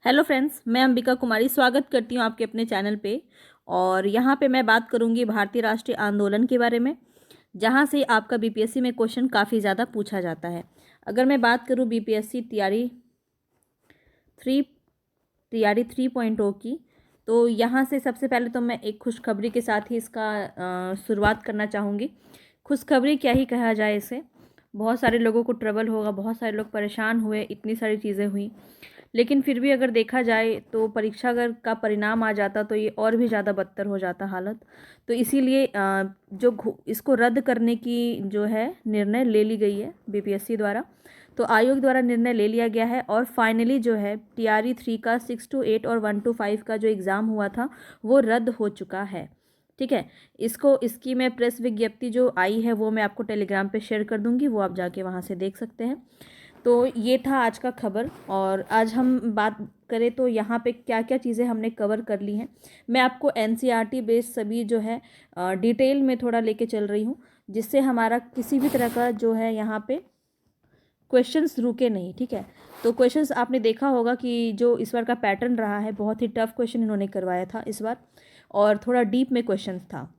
Hello friends, मैं अंबिका कुमारी स्वागत करती हूँ आपके अपने चैनल पे। और यहाँ पे मैं बात करूँगी भारतीय राष्ट्रीय आंदोलन के बारे में, जहाँ से आपका बीपीएससी में क्वेश्चन काफ़ी ज़्यादा पूछा जाता है। अगर मैं बात करूँ बीपीएससी थ्री तैयारी 3.0 की, तो यहाँ से सबसे पहले तो मैं एक खुशखबरी के साथ ही इसका शुरुआत करना चाहूँगी। खुशखबरी क्या ही कहा जाए इसे। बहुत सारे लोगों को ट्रबल होगा, बहुत सारे लोग परेशान हुए, इतनी सारी चीज़ें हुई, लेकिन फिर भी अगर देखा जाए तो परीक्षा अगर का परिणाम आ जाता तो ये और भी ज़्यादा बदतर हो जाता हालत। तो इसीलिए इसको रद्द करने की जो है निर्णय ले ली गई है बीपीएससी द्वारा। तो आयोग द्वारा निर्णय ले लिया गया है और फाइनली जो है टीआरई 3 का 6 to 8 और 1 to 5 का जो एग्ज़ाम हुआ था वो रद्द हो चुका है। ठीक है, इसकी मैं प्रेस विज्ञप्ति जो आई है वो मैं आपको टेलीग्राम पे शेयर कर दूंगी, वो आप जाके वहाँ से देख सकते हैं। तो ये था आज का खबर। और आज हम बात करें तो यहाँ पे क्या क्या चीज़ें हमने कवर कर ली हैं, मैं आपको एनसीईआरटी बेस्ड सभी जो है डिटेल में थोड़ा लेके चल रही हूँ, जिससे हमारा किसी भी तरह का जो है यहाँ पे क्वेश्चंस रुके नहीं। ठीक है, तो क्वेश्चंस आपने देखा होगा कि जो इस बार का पैटर्न रहा है, बहुत ही टफ क्वेश्चन इन्होंने करवाया था इस बार, और थोड़ा डीप में क्वेश्चंस था।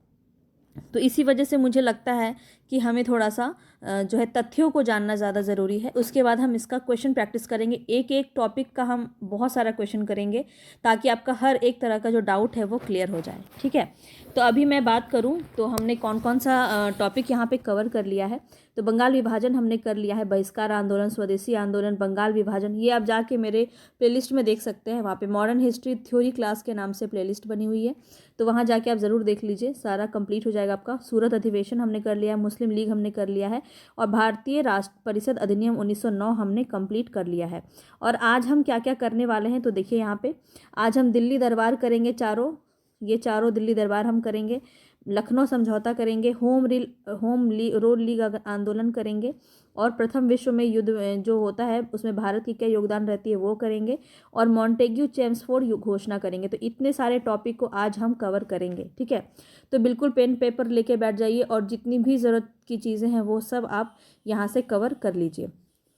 तो इसी वजह से मुझे लगता है कि हमें थोड़ा सा जो है तथ्यों को जानना ज़्यादा ज़रूरी है। उसके बाद हम इसका क्वेश्चन प्रैक्टिस करेंगे, एक एक टॉपिक का हम बहुत सारा क्वेश्चन करेंगे, ताकि आपका हर एक तरह का जो डाउट है वो क्लियर हो जाए। ठीक है, तो अभी मैं बात करूं तो हमने कौन कौन सा टॉपिक यहाँ पे कवर कर लिया है। तो बंगाल विभाजन हमने कर लिया है, बहिष्कार आंदोलन, स्वदेशी आंदोलन, बंगाल विभाजन, ये आप जाके मेरे प्लेलिस्ट में देख सकते हैं। वहाँ पे मॉडर्न हिस्ट्री थ्योरी क्लास के नाम से प्लेलिस्ट बनी हुई है, तो वहाँ जाके आप ज़रूर देख लीजिए, सारा कंप्लीट हो जाएगा आपका। सूरत अधिवेशन हमने कर लिया है, मुस्लिम लीग हमने कर लिया है, और भारतीय राष्ट्र परिषद अधिनियम 1909 हमने कंप्लीट कर लिया है। और आज हम क्या क्या करने वाले हैं तो देखिए यहाँ पे, आज हम दिल्ली दरबार करेंगे, चारों दिल्ली दरबार हम करेंगे, लखनऊ समझौता करेंगे, रोड लीग आंदोलन करेंगे, और प्रथम विश्व में युद्ध जो होता है उसमें भारत की क्या योगदान रहती है वो करेंगे, और मॉन्टेग्यू चेम्सफोर्ड घोषणा करेंगे। तो इतने सारे टॉपिक को आज हम कवर करेंगे। ठीक है, तो बिल्कुल पेन पेपर लेके बैठ जाइए, और जितनी भी ज़रूरत की चीज़ें हैं वो सब आप यहाँ से कवर कर लीजिए,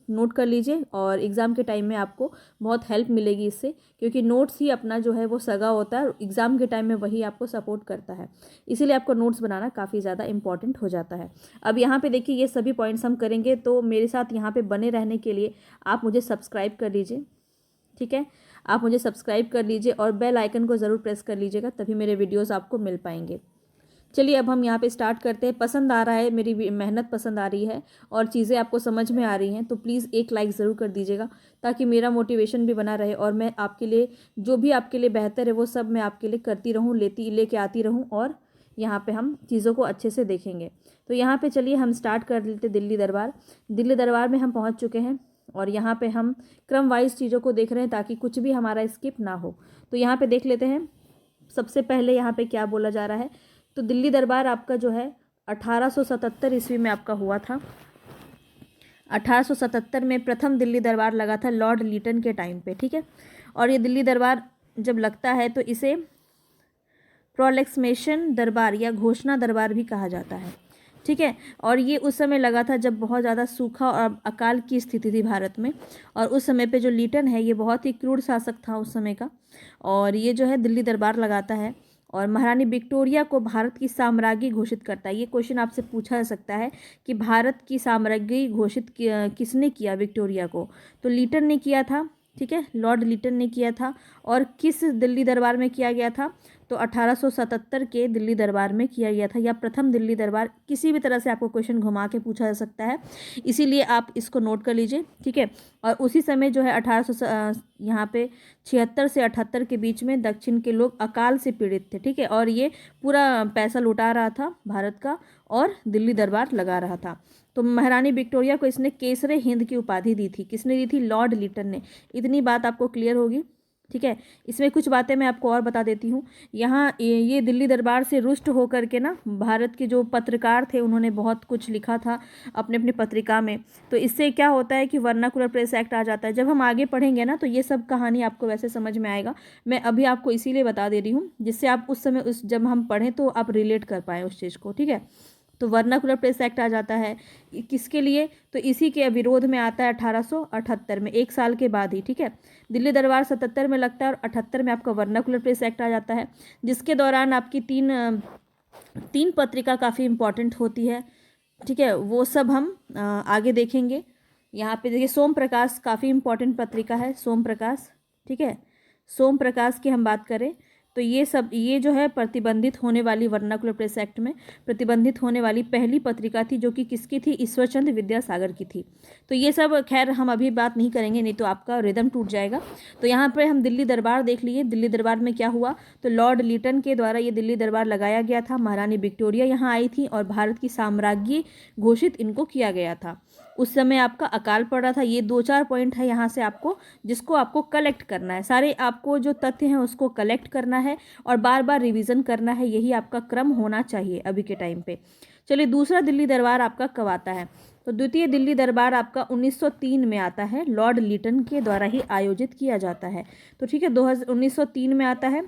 नोट कर लीजिए, और एग्ज़ाम के टाइम में आपको बहुत हेल्प मिलेगी इससे, क्योंकि नोट्स ही अपना जो है वो सगा होता है, एग्ज़ाम के टाइम में वही आपको सपोर्ट करता है। इसीलिए आपको नोट्स बनाना काफ़ी ज़्यादा इंपॉर्टेंट हो जाता है। अब यहाँ पे देखिए, ये सभी पॉइंट्स हम करेंगे, तो मेरे साथ यहाँ पे बने रहने के लिए आप मुझे सब्सक्राइब कर लीजिए। ठीक है, आप मुझे सब्सक्राइब कर लीजिए और बेल आइकन को ज़रूर प्रेस कर लीजिएगा, तभी मेरे वीडियोज़ आपको मिल पाएंगे। चलिए अब हम यहाँ पे स्टार्ट करते हैं। पसंद आ रहा है, मेरी मेहनत पसंद आ रही है और चीज़ें आपको समझ में आ रही हैं, तो प्लीज़ एक लाइक ज़रूर कर दीजिएगा, ताकि मेरा मोटिवेशन भी बना रहे, और मैं आपके लिए जो भी आपके लिए बेहतर है वो सब मैं आपके लिए करती रहूँ, लेके आती रहूँ, और यहाँ पे हम चीज़ों को अच्छे से देखेंगे। तो यहाँ पे चलिए हम स्टार्ट कर लेते। दिल्ली दरबार में हम पहुँच चुके हैं, और यहाँ पे हम क्रम वाइज चीज़ों को देख रहे हैं, ताकि कुछ भी हमारा स्किप ना हो। तो यहाँ पे देख लेते हैं, सबसे पहले यहाँ पे क्या बोला जा रहा है। तो दिल्ली दरबार आपका जो है 1877 ईस्वी में आपका हुआ था। 1877 में प्रथम दिल्ली दरबार लगा था लॉर्ड लीटन के टाइम पे। ठीक है, और ये दिल्ली दरबार जब लगता है तो इसे प्रोक्लेमेशन दरबार या घोषणा दरबार भी कहा जाता है। ठीक है, और ये उस समय लगा था जब बहुत ज़्यादा सूखा और अकाल की स्थिति थी भारत में, और उस समय पे जो लीटन है ये बहुत ही क्रूर शासक था उस समय का, और ये जो है दिल्ली दरबार लगाता है, और महारानी विक्टोरिया को भारत की साम्राज्ञी घोषित करता है। ये क्वेश्चन आपसे पूछा जा सकता है कि भारत की साम्राज्ञी घोषित किसने किया विक्टोरिया को, तो लीटन ने किया था। ठीक है, लॉर्ड लीटन ने किया था, और किस दिल्ली दरबार में किया गया था, तो 1877 के दिल्ली दरबार में किया गया था, या प्रथम दिल्ली दरबार, किसी भी तरह से आपको क्वेश्चन घुमा के पूछा जा सकता है, इसीलिए आप इसको नोट कर लीजिए। ठीक है, और उसी समय जो है 1800 यहाँ पे 76 से 78 के बीच में दक्षिण के लोग अकाल से पीड़ित थे। ठीक है, और ये पूरा पैसा लुटा रहा था भारत का, और दिल्ली दरबार लगा रहा था। तो महारानी विक्टोरिया को इसने केसरे हिंद की उपाधि दी थी। किसने दी थी? लॉर्ड लीटन ने। इतनी बात आपको क्लियर होगी। ठीक है, इसमें कुछ बातें मैं आपको और बता देती हूँ। यहाँ ये दिल्ली दरबार से रुष्ट होकर के ना भारत के जो पत्रकार थे उन्होंने बहुत कुछ लिखा था अपने अपने पत्रिका में, तो इससे क्या होता है कि वर्नाकुलर प्रेस एक्ट आ जाता है। जब हम आगे पढ़ेंगे ना तो ये सब कहानी आपको वैसे समझ में आएगा, मैं अभी आपको इसीलिए बता दे रही हूँ जिससे आप उस समय जब हम पढ़ें तो आप रिलेट कर पाएँ उस चीज़ को। ठीक है, तो वर्नाकुलर प्रेस एक्ट आ जाता है किसके लिए, तो इसी के विरोध में आता है 1878 में, 1 साल के बाद ही, ठीक है। दिल्ली दरबार 77 में लगता है और 78 में आपका वर्नाकुलर प्रेस एक्ट आ जाता है, जिसके दौरान आपकी तीन पत्रिका काफ़ी इंपॉर्टेंट होती है, ठीक है। वो सब हम आगे देखेंगे। यहाँ पे देखिए सोम प्रकाश काफ़ी इंपॉर्टेंट पत्रिका है, सोम प्रकाश, ठीक है। सोम प्रकाश की हम बात करें तो ये जो है प्रतिबंधित होने वाली वर्नाकुलर प्रेस एक्ट में प्रतिबंधित होने वाली पहली पत्रिका थी, जो कि किसकी थी, ईश्वरचंद्र विद्यासागर की थी। तो ये सब खैर हम अभी बात नहीं करेंगे, नहीं तो आपका रिदम टूट जाएगा। तो यहाँ पे हम दिल्ली दरबार देख लिए। दिल्ली दरबार में क्या हुआ, तो लॉर्ड लीटन के द्वारा ये दिल्ली दरबार लगाया गया था। महारानी विक्टोरिया यहाँ आई थी और भारत की साम्राज्ञी घोषित इनको किया गया था। उस समय आपका अकाल पड़ रहा था। ये 2-4 पॉइंट है यहाँ से आपको, जिसको आपको कलेक्ट करना है। सारे आपको जो तथ्य हैं उसको कलेक्ट करना है और बार बार रिवीजन करना है, यही आपका क्रम होना चाहिए अभी के टाइम पे। चलिए, दूसरा दिल्ली दरबार आपका कब आता है, तो द्वितीय दिल्ली दरबार आपका 1903 में आता है, लॉर्ड लीटन के द्वारा ही आयोजित किया जाता है। तो ठीक है, 1903 में आता है।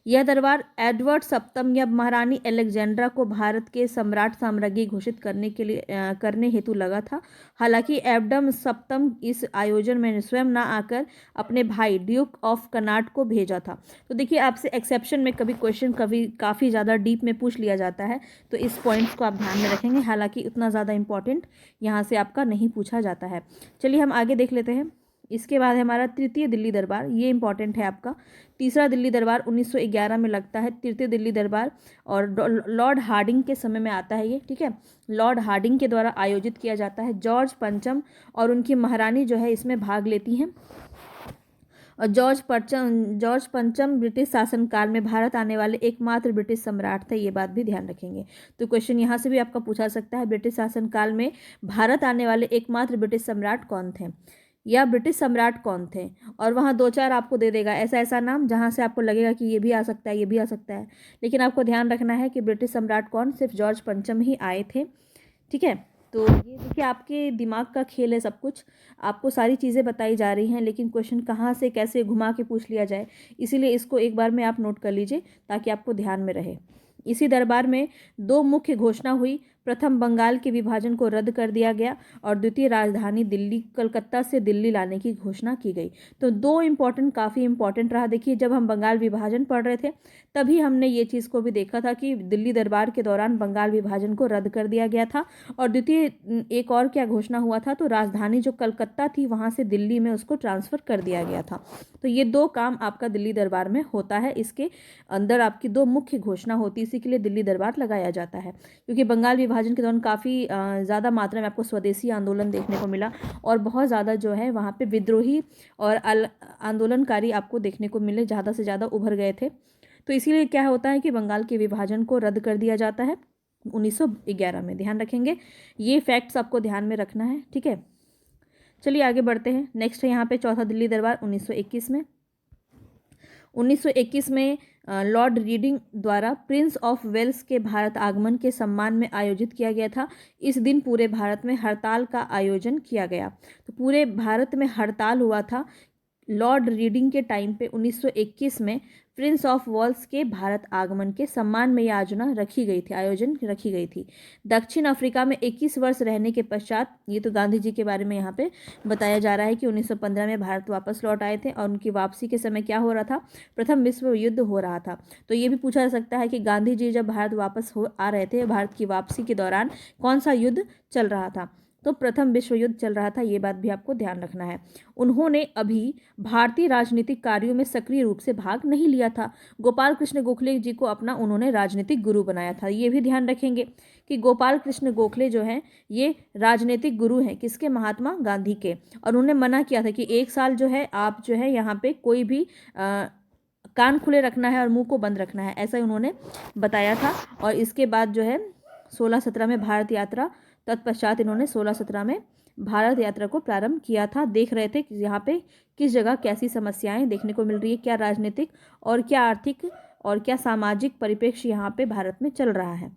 यह दरबार एडवर्ड सप्तम या महारानी अलेक्जेंड्रा को भारत के सम्राट साम्राज्ञी घोषित करने हेतु लगा था। हालांकि एडम सप्तम इस आयोजन में स्वयं न आकर अपने भाई ड्यूक ऑफ कनाट को भेजा था। तो देखिए, आपसे एक्सेप्शन में कभी क्वेश्चन काफ़ी ज़्यादा डीप में पूछ लिया जाता है, तो इस पॉइंट्स को आप ध्यान में रखेंगे। हालांकि उतना ज़्यादा इंपॉर्टेंट यहाँ से आपका नहीं पूछा जाता है। चलिए हम आगे देख लेते हैं। इसके बाद हमारा तृतीय दिल्ली दरबार, ये इंपॉर्टेंट है आपका। तीसरा दिल्ली दरबार 1911 में लगता है, तृतीय दिल्ली दरबार, और लॉर्ड हार्डिंग के समय में आता है ये, ठीक है। लॉर्ड हार्डिंग के द्वारा आयोजित किया जाता है। जॉर्ज पंचम और उनकी महारानी जो है इसमें भाग लेती हैं। और जॉर्ज पंचम ब्रिटिश शासनकाल में भारत आने वाले एकमात्र ब्रिटिश सम्राट थे, ये बात भी ध्यान रखेंगे। तो क्वेश्चन यहाँ से भी आपका पूछा सकता है, ब्रिटिश शासनकाल में भारत आने वाले एकमात्र ब्रिटिश सम्राट कौन थे, या ब्रिटिश सम्राट कौन थे। और वहाँ 2-4 आपको दे देगा ऐसा ऐसा नाम, जहाँ से आपको लगेगा कि ये भी आ सकता है, ये भी आ सकता है, लेकिन आपको ध्यान रखना है कि ब्रिटिश सम्राट कौन, सिर्फ जॉर्ज पंचम ही आए थे, ठीक है। तो ये देखिए, आपके दिमाग का खेल है सब कुछ, आपको सारी चीज़ें बताई जा रही हैं, लेकिन क्वेश्चन कहाँ से कैसे घुमा के पूछ लिया जाए, इसीलिए इसको एक बार में आप नोट कर लीजिए ताकि आपको ध्यान में रहे। इसी दरबार में 2 मुख्य घोषणा हुई। प्रथम, बंगाल के विभाजन को रद्द कर दिया गया, और द्वितीय, राजधानी दिल्ली कलकत्ता से दिल्ली लाने की घोषणा की गई। तो 2 इम्पॉर्टेंट, काफ़ी इंपॉर्टेंट रहा। देखिए, जब हम बंगाल विभाजन पढ़ रहे थे तभी हमने ये चीज़ को भी देखा था कि दिल्ली दरबार के दौरान बंगाल विभाजन को रद्द कर दिया गया था। और द्वितीय, एक और क्या घोषणा हुआ था, तो राजधानी जो कलकत्ता थी वहाँ से दिल्ली में उसको ट्रांसफ़र कर दिया गया था। तो ये 2 काम आपका दिल्ली दरबार में होता है। इसके अंदर आपकी 2 मुख्य घोषणा होती है, इसी के लिए दिल्ली दरबार लगाया जाता है। क्योंकि बंगाल विभाजन के दौरान काफ़ी ज़्यादा मात्रा में आपको स्वदेशी आंदोलन देखने को मिला, और बहुत ज़्यादा जो है वहाँ पे विद्रोही और आंदोलनकारी आपको देखने को मिले, ज़्यादा से ज़्यादा उभर गए थे। तो इसीलिए क्या होता है कि बंगाल के विभाजन को रद्द कर दिया जाता है 1911 में, ध्यान रखेंगे। ये फैक्ट्स आपको ध्यान में रखना है, ठीक है। चलिए आगे बढ़ते हैं। नेक्स्ट है यहाँ पे चौथा दिल्ली दरबार 1921 में। 1921 में लॉर्ड रीडिंग द्वारा प्रिंस ऑफ वेल्स के भारत आगमन के सम्मान में आयोजित किया गया था। इस दिन पूरे भारत में हड़ताल का आयोजन किया गया। तो पूरे भारत में हड़ताल हुआ था लॉर्ड रीडिंग के टाइम पे 1921 में प्रिंस ऑफ वेल्स के भारत आगमन के सम्मान में यह आयोजन रखी गई थी। दक्षिण अफ्रीका में 21 वर्ष रहने के पश्चात, ये तो गांधी जी के बारे में यहाँ पे बताया जा रहा है कि 1915 में भारत वापस लौट आए थे, और उनकी वापसी के समय क्या हो रहा था, प्रथम विश्व युद्ध हो रहा था। तो ये भी पूछा जा सकता है कि गांधी जी जब भारत वापस आ रहे थे, भारत की वापसी के दौरान कौन सा युद्ध चल रहा था, तो प्रथम विश्व युद्ध चल रहा था। ये बात भी आपको ध्यान रखना है। उन्होंने अभी भारतीय राजनीतिक कार्यों में सक्रिय रूप से भाग नहीं लिया था। गोपाल कृष्ण गोखले जी को अपना उन्होंने राजनीतिक गुरु बनाया था। ये भी ध्यान रखेंगे कि गोपाल कृष्ण गोखले जो हैं ये राजनीतिक गुरु हैं किसके, महात्मा गांधी के। और उन्होंने मना किया था कि 1 साल जो है आप जो है यहाँ पे कोई भी कान खुले रखना है और मुंह को बंद रखना है, ऐसा उन्होंने बताया था। और इसके बाद जो है 16-17 में भारत यात्रा, तत्पश्चात इन्होंने 16-17 में भारत यात्रा को प्रारंभ किया था। देख रहे थे कि यहाँ पे किस जगह कैसी समस्याएं देखने को मिल रही है, क्या राजनीतिक और क्या आर्थिक और क्या सामाजिक परिप्रेक्ष्य यहाँ पे भारत में चल रहा है।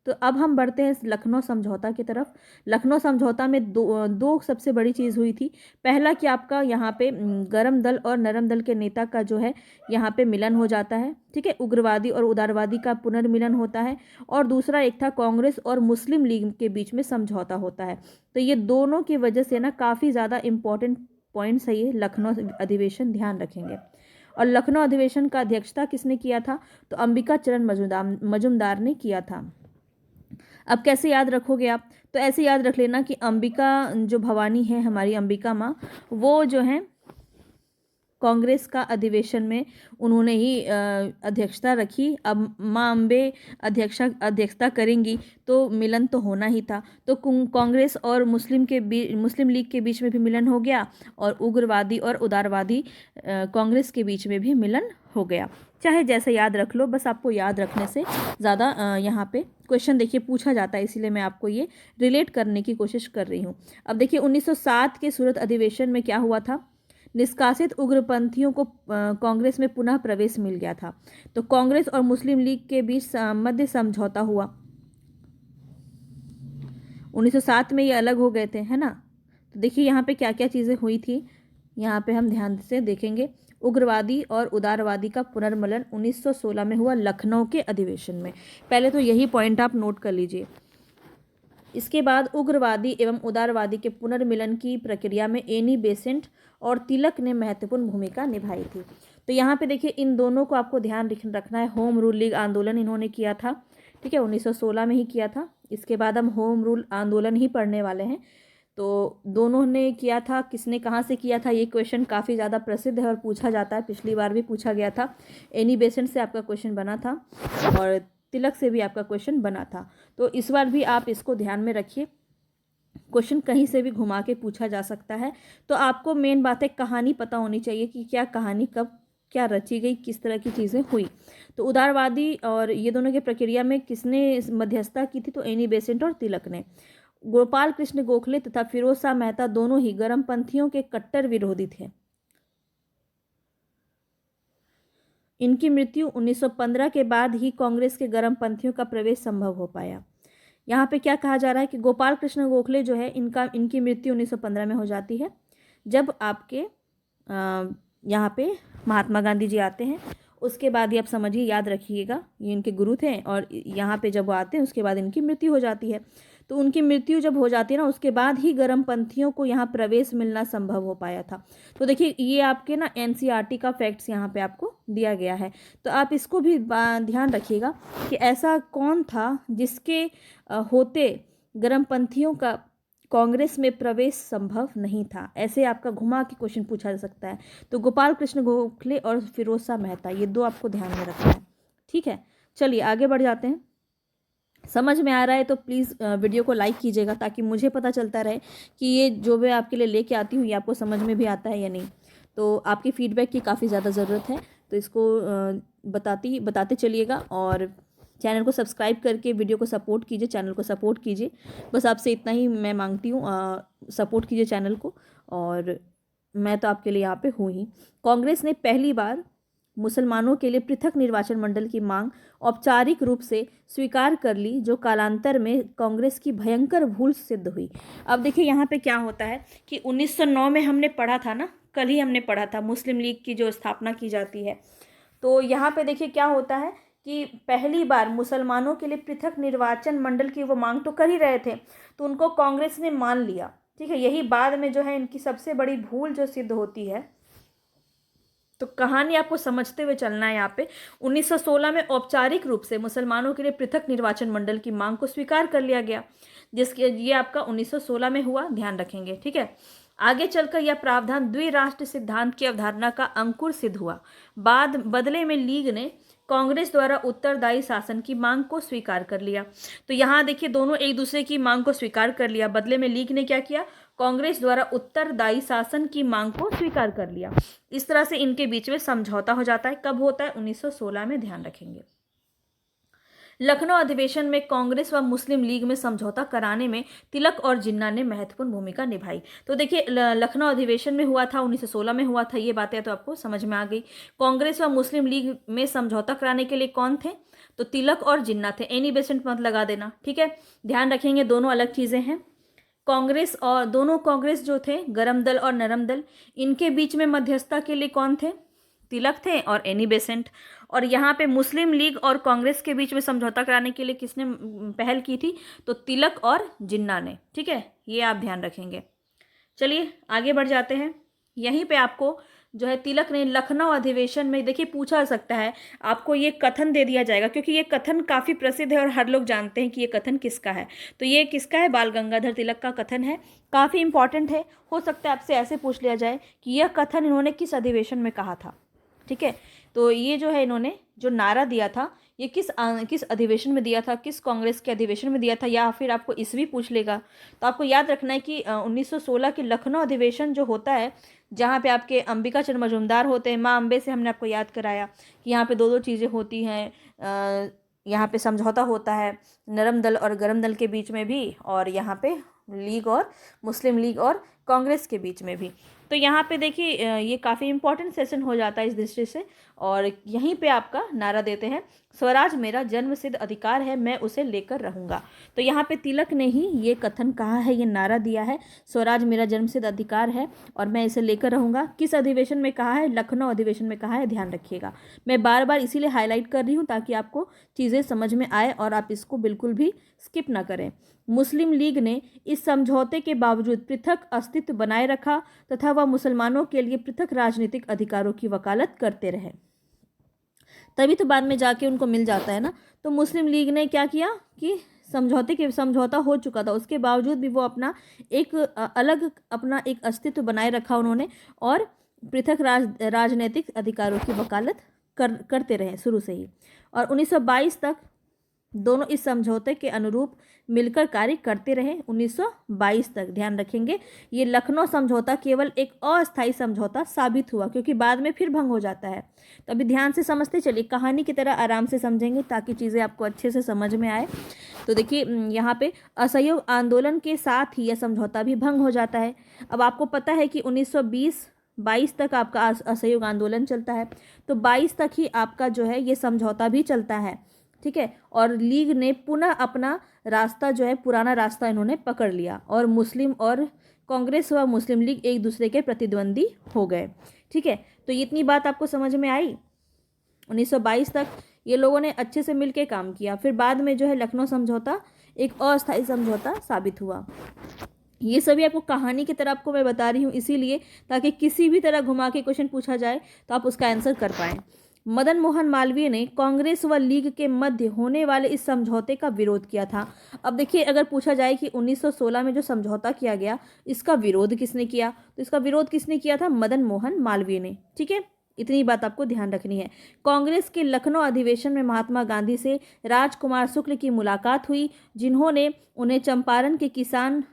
तो अब हम बढ़ते हैं इस लखनऊ समझौता की तरफ। लखनऊ समझौता में दो सबसे बड़ी चीज़ हुई थी। पहला कि आपका यहाँ पे गरम दल और नरम दल के नेता का जो है यहाँ पे मिलन हो जाता है, ठीक है, उग्रवादी और उदारवादी का पुनर्मिलन होता है। और दूसरा एक था कांग्रेस और मुस्लिम लीग के बीच में समझौता होता है। तो ये दोनों की वजह से ना काफ़ी ज़्यादा इंपॉर्टेंट पॉइंट्स है ये लखनऊ अधिवेशन, ध्यान रखेंगे। और लखनऊ अधिवेशन का अध्यक्षता किसने किया था? तो अंबिका चरण मजूमदार ने किया था। अब कैसे याद रखोगे आप? तो ऐसे याद रख लेना कि अंबिका जो भवानी है, हमारी अंबिका माँ, वो जो है कांग्रेस का अधिवेशन में उन्होंने ही अध्यक्षता रखी। अब माँ अम्बे अध्यक्षता करेंगी तो मिलन तो होना ही था। तो कांग्रेस और मुस्लिम लीग के बीच में भी मिलन हो गया और उग्रवादी और उदारवादी कांग्रेस के बीच में भी मिलन हो गया। चाहे जैसे याद रख लो, बस आपको याद रखने से ज़्यादा यहाँ पे क्वेश्चन देखिए पूछा जाता है, इसीलिए मैं आपको ये रिलेट करने की कोशिश कर रही हूँ। अब देखिए 1907 के सूरत अधिवेशन में क्या हुआ था? निष्कासित उग्रपंथियों को कांग्रेस में पुनः प्रवेश मिल गया था। तो कांग्रेस और मुस्लिम लीग के बीच मध्य समझौता हुआ। 1907 में ये अलग हो गए थे, है ना। तो देखिए यहाँ पे क्या क्या चीज़ें हुई थी, यहाँ पे हम ध्यान से देखेंगे। उग्रवादी और उदारवादी का पुनर्मिलन 1916 में हुआ लखनऊ के अधिवेशन में। पहले तो यही पॉइंट आप नोट कर लीजिए। इसके बाद उग्रवादी एवं उदारवादी के पुनर्मिलन की प्रक्रिया में एनी बेसेंट और तिलक ने महत्वपूर्ण भूमिका निभाई थी। तो यहाँ पे देखिए इन दोनों को आपको ध्यान रखना है। होम रूल लीग आंदोलन इन्होंने किया था, ठीक है, 1916 में ही किया था। इसके बाद हम होम रूल आंदोलन ही पढ़ने वाले हैं। तो दोनों ने किया था, किसने कहाँ से किया था, ये क्वेश्चन काफ़ी ज़्यादा प्रसिद्ध है और पूछा जाता है। पिछली बार भी पूछा गया था। एनी बेसेंट से आपका क्वेश्चन बना था और तिलक से भी आपका क्वेश्चन बना था। तो इस बार भी आप इसको ध्यान में रखिए, क्वेश्चन कहीं से भी घुमा के पूछा जा सकता है। तो आपको मेन बात है कहानी पता होनी चाहिए कि क्या कहानी कब क्या रची गई, किस तरह की चीज़ें हुई। तो उदारवादी और ये दोनों की प्रक्रिया में किसने मध्यस्थता की थी? तो एनी बेसेंट और तिलक ने। गोपाल कृष्ण गोखले तथा फिरोज शाह मेहता दोनों ही गर्मपंथियों के कट्टर विरोधी थे। इनकी मृत्यु 1915 के बाद ही कांग्रेस के गर्मपंथियों का प्रवेश संभव हो पाया। यहाँ पे क्या कहा जा रहा है कि गोपाल कृष्ण गोखले जो है इनकी मृत्यु 1915 में हो जाती है, जब आपके यहाँ पे महात्मा गांधी जी आते हैं। उसके बाद ही आप समझिए, याद रखिएगा, ये इनके गुरु थे और यहाँ पे जब वो आते हैं उसके बाद इनकी मृत्यु हो जाती है। तो उनकी मृत्यु जब हो जाती है ना, उसके बाद ही गर्मपंथियों को यहाँ प्रवेश मिलना संभव हो पाया था। तो देखिए ये आपके ना एनसीईआरटी का फैक्ट्स यहाँ पे आपको दिया गया है। तो आप इसको भी ध्यान रखिएगा कि ऐसा कौन था जिसके होते गर्मपंथियों का कांग्रेस में प्रवेश संभव नहीं था। ऐसे आपका घुमा के क्वेश्चन पूछा जा सकता है। तो गोपाल कृष्ण गोखले और फिरोज शाह मेहता, ये दो आपको ध्यान में रखना है, ठीक है। चलिए आगे बढ़ जाते हैं। समझ में आ रहा है तो प्लीज़ वीडियो को लाइक कीजिएगा, ताकि मुझे पता चलता रहे कि ये जो मैं आपके लिए लेके आती हूँ ये आपको समझ में भी आता है या नहीं। तो आपकी फीडबैक की काफ़ी ज़्यादा ज़रूरत है, तो इसको बताते चलिएगा और चैनल को सब्सक्राइब करके वीडियो को सपोर्ट कीजिए, चैनल को सपोर्ट कीजिए। बस आपसे इतना ही मैं मांगती हूँ, सपोर्ट कीजिए चैनल को, और मैं तो आपके लिए यहाँ पे हूँ ही। कांग्रेस ने पहली बार मुसलमानों के लिए पृथक निर्वाचन मंडल की मांग औपचारिक रूप से स्वीकार कर ली, जो कालांतर में कांग्रेस की भयंकर भूल सिद्ध हुई। अब देखिए यहाँ पे क्या होता है कि 1909 में हमने पढ़ा था ना, कल ही हमने पढ़ा था मुस्लिम लीग की जो स्थापना की जाती है। तो यहाँ पे देखिए क्या होता है कि पहली बार मुसलमानों के लिए पृथक निर्वाचन मंडल की वो मांग तो कर ही रहे थे, तो उनको कांग्रेस ने मान लिया, ठीक है। यही बाद में जो है इनकी सबसे बड़ी भूल जो सिद्ध होती है। तो कहानी आपको समझते हुए चलना है। यहाँ पे 1916 में औपचारिक रूप से मुसलमानों के लिए पृथक निर्वाचन मंडल की मांग को स्वीकार कर लिया गया, जिसके ये आपका 1916 में हुआ, ध्यान रखेंगे, ठीक है। आगे चलकर यह प्रावधान द्विराष्ट्र सिद्धांत की अवधारणा का अंकुर सिद्ध हुआ। बदले में लीग ने कांग्रेस द्वारा उत्तरदायी शासन की मांग को स्वीकार कर लिया। तो यहाँ देखिए दोनों एक दूसरे की मांग को स्वीकार कर लिया। बदले में लीग ने क्या किया? कांग्रेस द्वारा उत्तरदायी शासन की मांग को स्वीकार कर लिया। इस तरह से इनके बीच में समझौता हो जाता है। कब होता है? 1916 में, ध्यान रखेंगे। लखनऊ अधिवेशन में कांग्रेस व मुस्लिम लीग में समझौता कराने में तिलक और जिन्ना ने महत्वपूर्ण भूमिका निभाई। तो देखिए लखनऊ अधिवेशन में हुआ था, 1916 में हुआ था, ये बातें तो आपको समझ में आ गई। कांग्रेस व मुस्लिम लीग में समझौता कराने के लिए कौन थे? तो तिलक और जिन्ना थे, एनी बेसेंट मत लगा देना, ठीक है। ध्यान रखेंगे दोनों अलग चीज़ें हैं। कांग्रेस और दोनों कांग्रेस जो थे, गरम दल और नरम दल, इनके बीच में मध्यस्थता के लिए कौन थे? तिलक थे और एनी बेसेंट। और यहाँ पे मुस्लिम लीग और कांग्रेस के बीच में समझौता कराने के लिए किसने पहल की थी? तो तिलक और जिन्ना ने, ठीक है, ये आप ध्यान रखेंगे। चलिए आगे बढ़ जाते हैं। यहीं पे आपको जो है तिलक ने लखनऊ अधिवेशन में, देखिए पूछा सकता है, आपको ये कथन दे दिया जाएगा क्योंकि ये कथन काफ़ी प्रसिद्ध है और हर लोग जानते हैं कि ये कथन किसका है। तो ये किसका है? बाल गंगाधर तिलक का कथन है, काफ़ी इंपॉर्टेंट है। हो सकता है आपसे ऐसे पूछ लिया जाए कि यह कथन इन्होंने किस अधिवेशन में कहा था, ठीक है। तो ये जो है इन्होंने जो नारा दिया था, ये किस अधिवेशन में दिया था, किस कांग्रेस के अधिवेशन में दिया था, या फिर आपको ईस्वी पूछ लेगा। तो आपको याद रखना है कि 1916 के लखनऊ अधिवेशन जो होता है, जहाँ पे आपके अंबिका चंद्र मजूमदार होते हैं, माँ अम्बे से हमने आपको याद कराया कि यहाँ पे दो दो चीज़ें होती हैं। यहाँ पे समझौता होता है नरम दल और गरम दल के बीच में भी, और यहाँ पे लीग और मुस्लिम लीग और कांग्रेस के बीच में भी। तो यहाँ पे देखिए ये काफ़ी इंपॉर्टेंट सेशन हो जाता है इस दृष्टि से। और यहीं पे आपका नारा देते हैं, स्वराज मेरा जन्मसिद्ध अधिकार है, मैं उसे लेकर रहूँगा। तो यहाँ पे तिलक ने ही ये कथन कहा है, ये नारा दिया है, स्वराज मेरा जन्मसिद्ध अधिकार है और मैं इसे लेकर रहूँगा। किस अधिवेशन में कहा है? लखनऊ अधिवेशन में कहा है, ध्यान रखिएगा। मैं बार बार इसीलिए हाईलाइट कर रही हूँ ताकि आपको चीज़ें समझ में आए और आप इसको बिल्कुल भी स्किप ना करें। मुस्लिम लीग ने इस समझौते के बावजूद पृथक अस्तित्व बनाए रखा तथा वह मुसलमानों के लिए पृथक राजनीतिक अधिकारों की वकालत करते रहे। तभी तो बाद में जाके उनको मिल जाता है ना। तो मुस्लिम लीग ने क्या किया कि समझौता हो चुका था, उसके बावजूद भी वो अपना एक अलग अपना एक अस्तित्व बनाए रखा उन्होंने, और पृथक राजनीतिक अधिकारों की वकालत करते रहे शुरू से ही। और 1922 तक दोनों इस समझौते के अनुरूप मिलकर कार्य करते रहे। 1922 तक ध्यान रखेंगे, ये लखनऊ समझौता केवल एक अस्थायी समझौता साबित हुआ क्योंकि बाद में फिर भंग हो जाता है। तो अभी ध्यान से समझते चलिए, कहानी की तरह आराम से समझेंगे ताकि चीज़ें आपको अच्छे से समझ में आए। तो देखिए यहाँ पे असहयोग आंदोलन के साथ ही यह समझौता भी भंग हो जाता है। अब आपको पता है कि 1922 तक आपका असहयोग आंदोलन चलता है, तो 22 तक ही आपका जो है ये समझौता भी चलता है, ठीक है। और लीग ने पुनः अपना रास्ता जो है, पुराना रास्ता इन्होंने पकड़ लिया और मुस्लिम और कांग्रेस व मुस्लिम लीग एक दूसरे के प्रतिद्वंदी हो गए, ठीक है। तो इतनी बात आपको समझ में आई। 1922 तक ये लोगों ने अच्छे से मिलकर काम किया, फिर बाद में जो है लखनऊ समझौता एक अस्थायी समझौता साबित हुआ। ये सभी आपको कहानी की तरह आपको मैं बता रही हूँ इसीलिए, ताकि किसी भी तरह घुमा के क्वेश्चन पूछा जाए तो आप उसका आंसर कर पाएँ। मदन मोहन मालवीय ने कांग्रेस व लीग के मध्य होने वाले इस समझौते का विरोध किया था। अब देखिए अगर पूछा जाए कि 1916 में जो समझौता किया गया, इसका विरोध किसने किया, तो इसका विरोध किसने किया था? मदन मोहन मालवीय ने, ठीक है। इतनी बात आपको ध्यान रखनी है। कांग्रेस के लखनऊ अधिवेशन में महात्मा गांधी से राजकुमार शुक्ल की मुलाकात हुई, जिन्होंने उन्हें चंपारण के किसान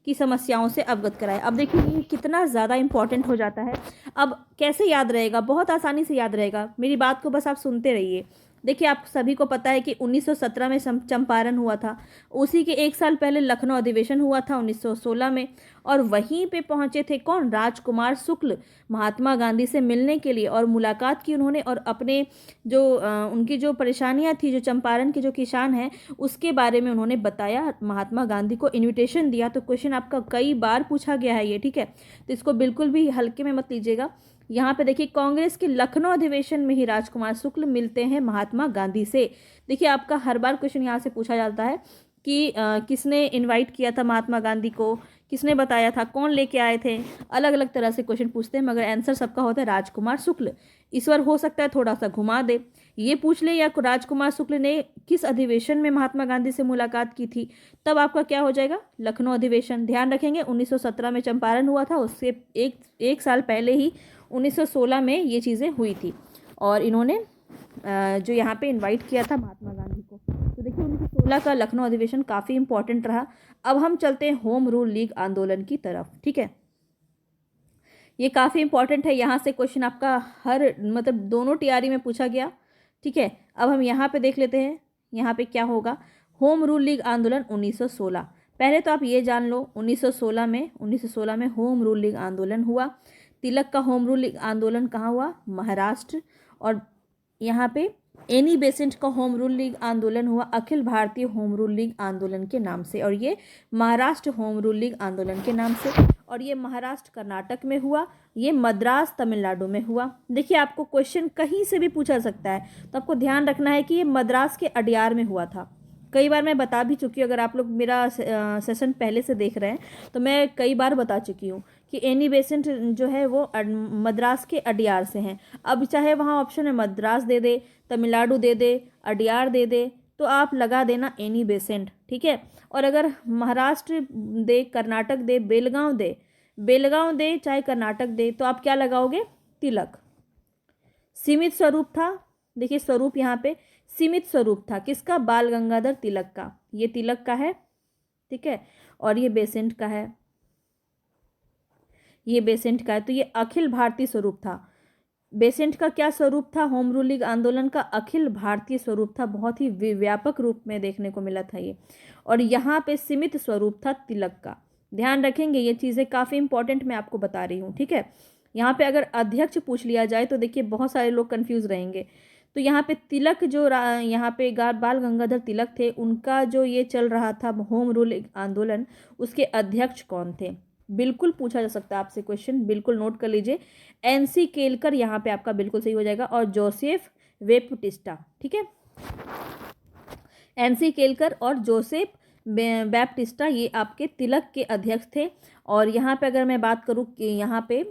की समस्याओं से अवगत कराया। अब देखिए ये कितना ज़्यादा इंपॉर्टेंट हो जाता है। अब कैसे याद रहेगा? बहुत आसानी से याद रहेगा, मेरी बात को बस आप सुनते रहिए। देखिए आप सभी को पता है कि 1917 में चंपारण हुआ था, उसी के एक साल पहले लखनऊ अधिवेशन हुआ था 1916 में, और वहीं पे पहुंचे थे कौन? राजकुमार शुक्ल महात्मा गांधी से मिलने के लिए, और मुलाकात की उन्होंने, और अपने जो उनकी जो परेशानियां थी, जो चंपारण के जो किसान हैं उसके बारे में उन्होंने बताया, महात्मा गांधी को इन्विटेशन दिया। तो क्वेश्चन आपका कई बार पूछा गया है ये, ठीक है, तो इसको बिल्कुल भी हल्के में मत लीजिएगा। यहाँ पे देखिए कांग्रेस के लखनऊ अधिवेशन में ही राजकुमार शुक्ल मिलते हैं महात्मा गांधी से। देखिए आपका हर बार क्वेश्चन यहाँ से पूछा जाता है कि किसने इनवाइट किया था महात्मा गांधी को, किसने बताया था, कौन लेके आए थे, अलग अलग तरह से क्वेश्चन पूछते हैं, मगर आंसर सबका होता है राजकुमार शुक्ल। इस बार हो सकता है थोड़ा सा घुमा दे, ये पूछ ले या राजकुमार शुक्ल ने किस अधिवेशन में महात्मा गांधी से मुलाकात की थी, तब आपका क्या हो जाएगा? लखनऊ अधिवेशन। ध्यान रखेंगे 1917 में चंपारण हुआ था, उससे एक साल पहले ही 1916 में ये चीज़ें हुई थी, और इन्होंने जो यहाँ पे इनवाइट किया था महात्मा गांधी को। तो देखिए 1916 का लखनऊ अधिवेशन काफ़ी इंपॉर्टेंट रहा। अब हम चलते हैं होम रूल लीग आंदोलन की तरफ, ठीक है। ये काफ़ी इंपॉर्टेंट है, यहाँ से क्वेश्चन आपका हर मतलब दोनों टीआरई में पूछा गया, ठीक है। अब हम यहाँ पे देख लेते हैं यहाँ पे क्या होगा। होम रूल लीग आंदोलन 1916, पहले तो आप ये जान लो 1916 में होम रूल लीग आंदोलन हुआ। तिलक का होम रूल लीग आंदोलन कहाँ हुआ? महाराष्ट्र। और यहाँ पे एनी बेसेंट का होम रूल लीग आंदोलन हुआ Akhil Bharatiya home rule league आंदोलन के नाम से, और ये महाराष्ट्र होम रूल लीग आंदोलन के नाम से, और ये महाराष्ट्र कर्नाटक में हुआ, ये मद्रास तमिलनाडु में हुआ। देखिए आपको क्वेश्चन कहीं से भी पूछा सकता है, तो आपको ध्यान रखना है कि ये मद्रास के अडियार में हुआ था। कई बार मैं बता भी चुकी हूँ, अगर आप लोग मेरा सेशन पहले से देख रहे हैं तो मैं कई बार बता चुकी हूँ कि एनी बेसेंट जो है वो मद्रास के अडियार से हैं। अब चाहे वहाँ ऑप्शन है मद्रास दे दे, तमिलनाडु दे दे, अडियार दे दे, तो आप लगा देना एनी बेसेंट, ठीक है। और अगर महाराष्ट्र दे, कर्नाटक दे, बेलगांव दे चाहे कर्नाटक दे, तो आप क्या लगाओगे? तिलक। सीमित स्वरूप था, देखिए स्वरूप यहाँ पे सीमित स्वरूप था किसका? बाल गंगाधर तिलक का। ये तिलक का है, ठीक है, और ये बेसेंट का है, ये बेसेंट का है। तो ये अखिल भारतीय स्वरूप था। बेसेंट का क्या स्वरूप था? होम रूल लीग आंदोलन का अखिल भारतीय स्वरूप था, बहुत ही व्यापक रूप में देखने को मिला था ये। और यहाँ पे सीमित स्वरूप था तिलक का। ध्यान रखेंगे, ये चीज़ें काफ़ी इंपॉर्टेंट मैं आपको बता रही हूँ, ठीक है। यहाँ पे अगर अध्यक्ष पूछ लिया जाए तो देखिए बहुत सारे लोग कंफ्यूज रहेंगे। तो यहाँ पे तिलक जो यहाँ पे बाल गंगाधर तिलक थे, उनका जो ये चल रहा था होम रूल आंदोलन, उसके अध्यक्ष कौन थे? बिल्कुल पूछा जा सकता है आपसे क्वेश्चन, बिल्कुल नोट कर लीजिए। एनसी केलकर यहाँ पे आपका बिल्कुल सही हो जाएगा, और जोसेफ वेपटिस्टा, ठीक है। एनसी केलकर और जोसेफ बैप्टिस्टा ये आपके तिलक के अध्यक्ष थे। और यहाँ पे अगर मैं बात करूँ कि यहाँ पे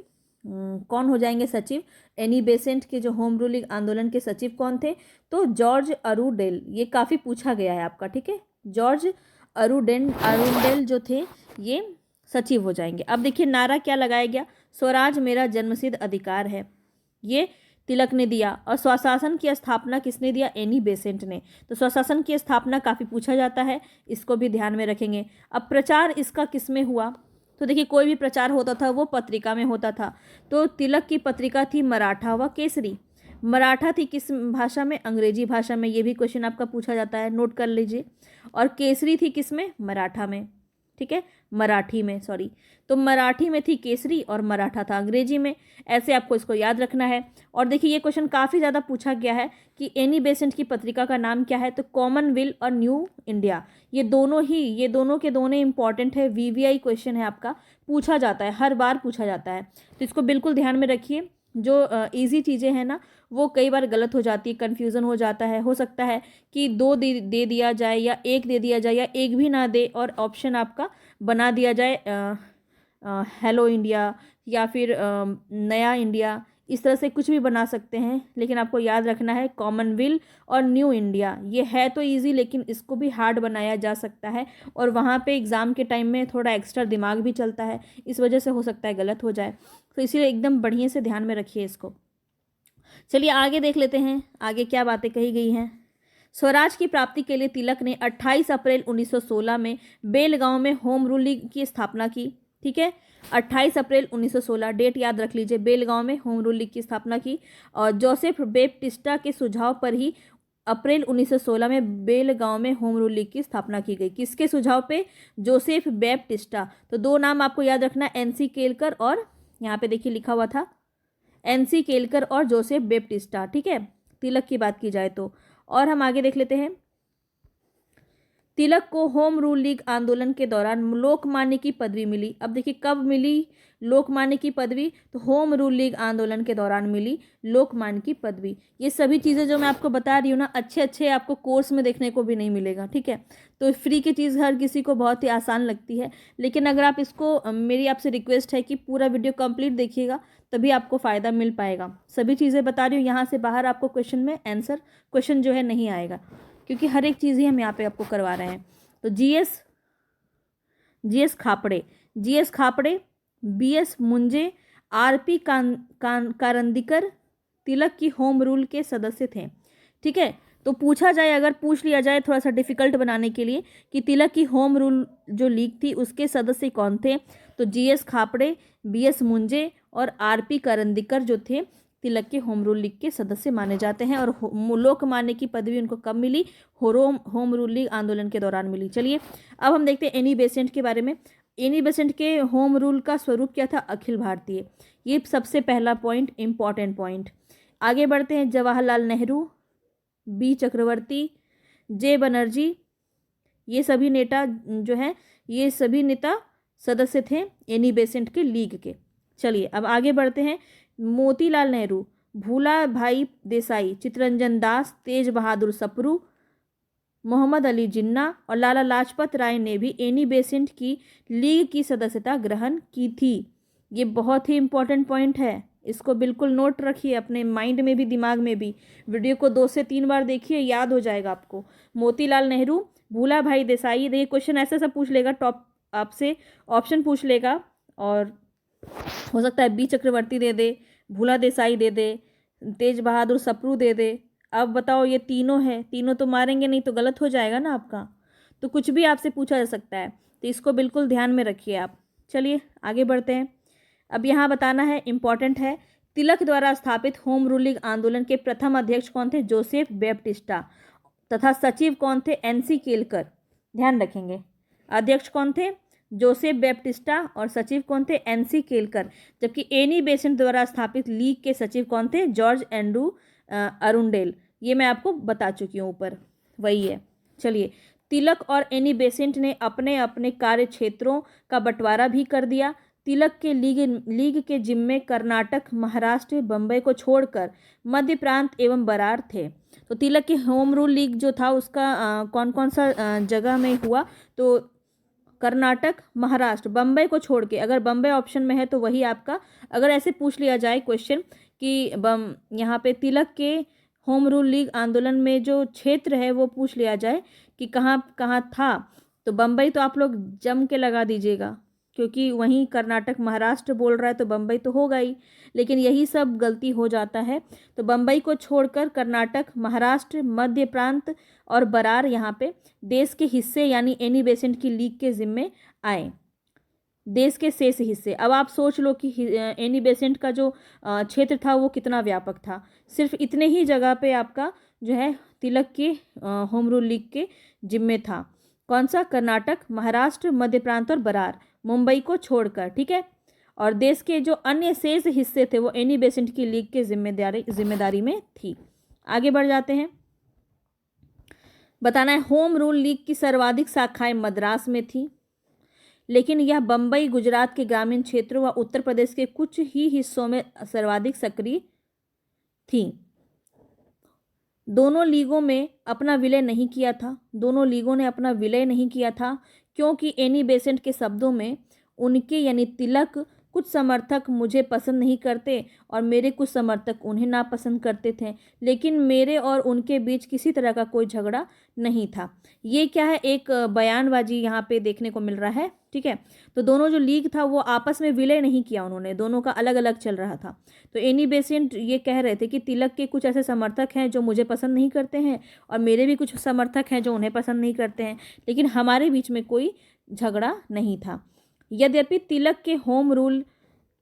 कौन हो जाएंगे सचिव? एनी बेसेंट के जो होम रूलिंग आंदोलन के सचिव कौन थे? तो जॉर्ज अरुडेल। ये काफ़ी पूछा गया है आपका, ठीक है। जॉर्ज अरुडेल जो थे ये सचिव हो जाएंगे। अब देखिए नारा क्या लगाया गया? स्वराज मेरा जन्मसिद्ध अधिकार है, ये तिलक ने दिया। और स्वशासन की स्थापना किसने दिया? एनी बेसेंट ने। तो स्वशासन की स्थापना काफ़ी पूछा जाता है, इसको भी ध्यान में रखेंगे। अब प्रचार इसका किस में हुआ? तो देखिए कोई भी प्रचार होता था वो पत्रिका में होता था। तो तिलक की पत्रिका थी मराठा व केसरी। मराठा थी किस भाषा में? अंग्रेजी भाषा में। ये भी क्वेश्चन आपका पूछा जाता है, नोट कर लीजिए। और केसरी थी किस में? मराठा में, ठीक है, मराठी में, सॉरी। तो मराठी में थी केसरी और मराठा था अंग्रेजी में। ऐसे आपको इसको याद रखना है। और देखिए ये क्वेश्चन काफ़ी ज़्यादा पूछा गया है कि एनी बेसेंट की पत्रिका का नाम क्या है? तो कॉमनवेल्थ और न्यू इंडिया, ये दोनों के दोनों इंपॉर्टेंट है। वीवीआई क्वेश्चन है आपका, पूछा जाता है, हर बार पूछा जाता है, तो इसको बिल्कुल ध्यान में रखिए। जो इजी चीज़ें हैं ना वो कई बार गलत हो जाती है, कन्फ्यूज़न हो जाता है। हो सकता है कि दो दे दिया जाए या एक दे दिया जाए या एक भी ना दे और ऑप्शन आपका बना दिया जाए हेलो इंडिया या फिर नया इंडिया, इस तरह से कुछ भी बना सकते हैं। लेकिन आपको याद रखना है कॉमनवेल्थ और न्यू इंडिया, ये है तो इजी लेकिन इसको भी हार्ड बनाया जा सकता है। और वहाँ पे एग्ज़ाम के टाइम में थोड़ा एक्स्ट्रा दिमाग भी चलता है, इस वजह से हो सकता है गलत हो जाए। तो इसीलिए एकदम बढ़िया से ध्यान में रखिए इसको। चलिए आगे देख लेते हैं, आगे क्या बातें कही गई हैं। स्वराज की प्राप्ति के लिए तिलक ने 28 अप्रैल 1916 में बेलगांव में होम रूल लीग की स्थापना की, ठीक है। 28 अप्रैल 1916 डेट याद रख लीजिए, बेलगांव में होम रूल लीग की स्थापना की। और जोसेफ बेप्टिस्टा के सुझाव पर ही अप्रैल 1916 में बेलगांव में होम रूल लीग की स्थापना की गई। किसके सुझाव पे? Joseph Baptista. तो दो नाम आपको याद रखना, एनसी केलकर और यहाँ पे देखिए लिखा हुआ था एनसी केलकर और जोसेफ बैप्टिस्टा, ठीक है, तिलक की बात की जाए तो। और हम आगे देख लेते हैं। तिलक को होम रूल लीग आंदोलन के दौरान लोकमान्य की पदवी मिली। अब देखिए कब मिली लोकमान्य की पदवी? तो होम रूल लीग आंदोलन के दौरान मिली लोकमान्य की पदवी। ये सभी चीज़ें जो मैं आपको बता रही हूँ ना, अच्छे अच्छे आपको कोर्स में देखने को भी नहीं मिलेगा, ठीक है। तो फ्री की चीज़ हर किसी को बहुत ही आसान लगती है, लेकिन अगर आप इसको, मेरी आपसे रिक्वेस्ट है कि पूरा वीडियो कंप्लीट देखिएगा, तभी आपको फ़ायदा मिल पाएगा। सभी चीज़ें बता रही हूँ, यहाँ से बाहर आपको क्वेश्चन में आंसर क्वेश्चन जो है नहीं आएगा, क्योंकि हर एक चीज़ ही हम यहाँ पे आपको करवा रहे हैं। तो GS खापड़े, BS Moonje, RP Karandikar तिलक की होम रूल के सदस्य थे, ठीक है। तो पूछा जाए, अगर पूछ लिया जाए थोड़ा सा डिफिकल्ट बनाने के लिए कि तिलक की होम रूल जो लीग थी उसके सदस्य कौन थे, तो जीएस खापड़े, बीएस मुंजे और आरपी करंदीकर जो थे तिलक के होम रूल लीग के सदस्य माने जाते हैं। और लोकमान्य की पदवी उनको कब मिली? होम रूल लीग आंदोलन के दौरान मिली। चलिए अब हम देखते हैं एनी बेसेंट के बारे में। एनी बेसेंट के होम रूल का स्वरूप क्या था? अखिल भारतीय। ये सबसे पहला पॉइंट, इंपॉर्टेंट पॉइंट। आगे बढ़ते हैं। जवाहरलाल नेहरू, बी चक्रवर्ती, जे बनर्जी, ये सभी नेता जो हैं, ये सभी नेता सदस्य थे एनी बेसेंट के लीग के। चलिए अब आगे बढ़ते हैं। मोतीलाल नेहरू, भूला भाई देसाई, चित्तरंजन दास, तेज बहादुर सप्रू, मोहम्मद अली जिन्ना और लाला लाजपत राय ने भी एनी बेसेंट की लीग की सदस्यता ग्रहण की थी। ये बहुत ही इंपॉर्टेंट पॉइंट है, इसको बिल्कुल नोट रखिए अपने माइंड में भी, दिमाग में भी। वीडियो को 2 से 3 बार देखिए, याद हो जाएगा आपको। मोतीलाल नेहरू, भूला भाई देसाई, देखिए क्वेश्चन ऐसा सब पूछ लेगा, टॉप आपसे ऑप्शन पूछ लेगा, और हो सकता है बी चक्रवर्ती दे दे, भूला देसाई दे दे, तेज बहादुर सप्रू दे दे। अब बताओ ये तीनों है, तीनों तो मारेंगे नहीं तो गलत हो जाएगा ना आपका, तो कुछ भी आपसे पूछा जा सकता है, तो इसको बिल्कुल ध्यान में रखिए आप। चलिए आगे बढ़ते हैं। अब यहाँ बताना है, इम्पॉर्टेंट है, तिलक द्वारा स्थापित होम रूलिंग आंदोलन के प्रथम अध्यक्ष कौन थे? Joseph Baptista. तथा सचिव कौन थे? एनसी केलकर। ध्यान रखेंगे, अध्यक्ष कौन थे? जोसेफ बैप्टिस्टा, और सचिव कौन थे? एनसी केलकर। जबकि एनी बेसेंट द्वारा स्थापित लीग के सचिव कौन थे? George Andrew Arundale. ये मैं आपको बता चुकी हूँ ऊपर, वही है। चलिए, तिलक और एनी बेसेंट ने अपने अपने कार्य क्षेत्रों का बंटवारा भी कर दिया। तिलक के लीग के जिम्मे कर्नाटक, महाराष्ट्र, बम्बई को छोड़कर मध्य प्रांत एवं बरार थे। तो तिलक के होम रूल लीग जो था उसका कौन कौन सा जगह में हुआ? तो कर्नाटक, महाराष्ट्र, बम्बई को छोड़ के, अगर बम्बई ऑप्शन में है तो वही आपका, अगर ऐसे पूछ लिया जाए क्वेश्चन कि यहाँ पे तिलक के होम रूल लीग आंदोलन में जो क्षेत्र है वो पूछ लिया जाए कि कहाँ कहाँ था, तो बम्बई तो आप लोग जम के लगा दीजिएगा, क्योंकि वहीं कर्नाटक, महाराष्ट्र बोल रहा है तो बम्बई तो होगा ही, लेकिन यही सब गलती हो जाता है। तो बम्बई को छोड़कर कर्नाटक, महाराष्ट्र, मध्य प्रांत और बरार यहाँ पे देश के हिस्से यानी एनी बेसेंट की लीग के जिम्मे आए, देश के शेष हिस्से। अब आप सोच लो कि एनी बेसेंट का जो क्षेत्र था वो कितना व्यापक था। सिर्फ इतने ही जगह पे आपका जो है तिलक के होम रूल लीग के जिम्मे था। कौन सा? कर्नाटक, महाराष्ट्र, मध्य प्रांत और बरार, मुंबई को छोड़कर, ठीक है। और देश के जो अन्य शेष हिस्से थे वो एनी बेसेंट की लीग के जिम्मेदारी में थी। आगे बढ़ जाते हैं। बताना है, होम रूल लीग की सर्वाधिक शाखाएं मद्रास में थी, लेकिन यह बम्बई, गुजरात के ग्रामीण क्षेत्रों व उत्तर प्रदेश के कुछ ही हिस्सों में सर्वाधिक सक्रिय थी। दोनों लीगों में अपना विलय नहीं किया था, दोनों लीगों ने अपना विलय नहीं किया था, क्योंकि एनी बेसेंट के शब्दों में उनके यानी तिलक कुछ समर्थक मुझे पसंद नहीं करते और मेरे कुछ समर्थक उन्हें नापसंद करते थे, लेकिन मेरे और उनके बीच किसी तरह का कोई झगड़ा नहीं था। ये क्या है? एक बयानबाजी यहाँ पे देखने को मिल रहा है, ठीक है। तो दोनों जो लीग था वो आपस में विलय नहीं किया उन्होंने, दोनों का अलग अलग चल रहा था। तो एनी बेसेंट ये कह रहे थे कि तिलक के कुछ ऐसे समर्थक हैं जो मुझे पसंद नहीं करते हैं और मेरे भी कुछ समर्थक हैं जो उन्हें पसंद नहीं करते हैं, लेकिन हमारे बीच में कोई झगड़ा नहीं था। यद्यपि तिलक के होम रूल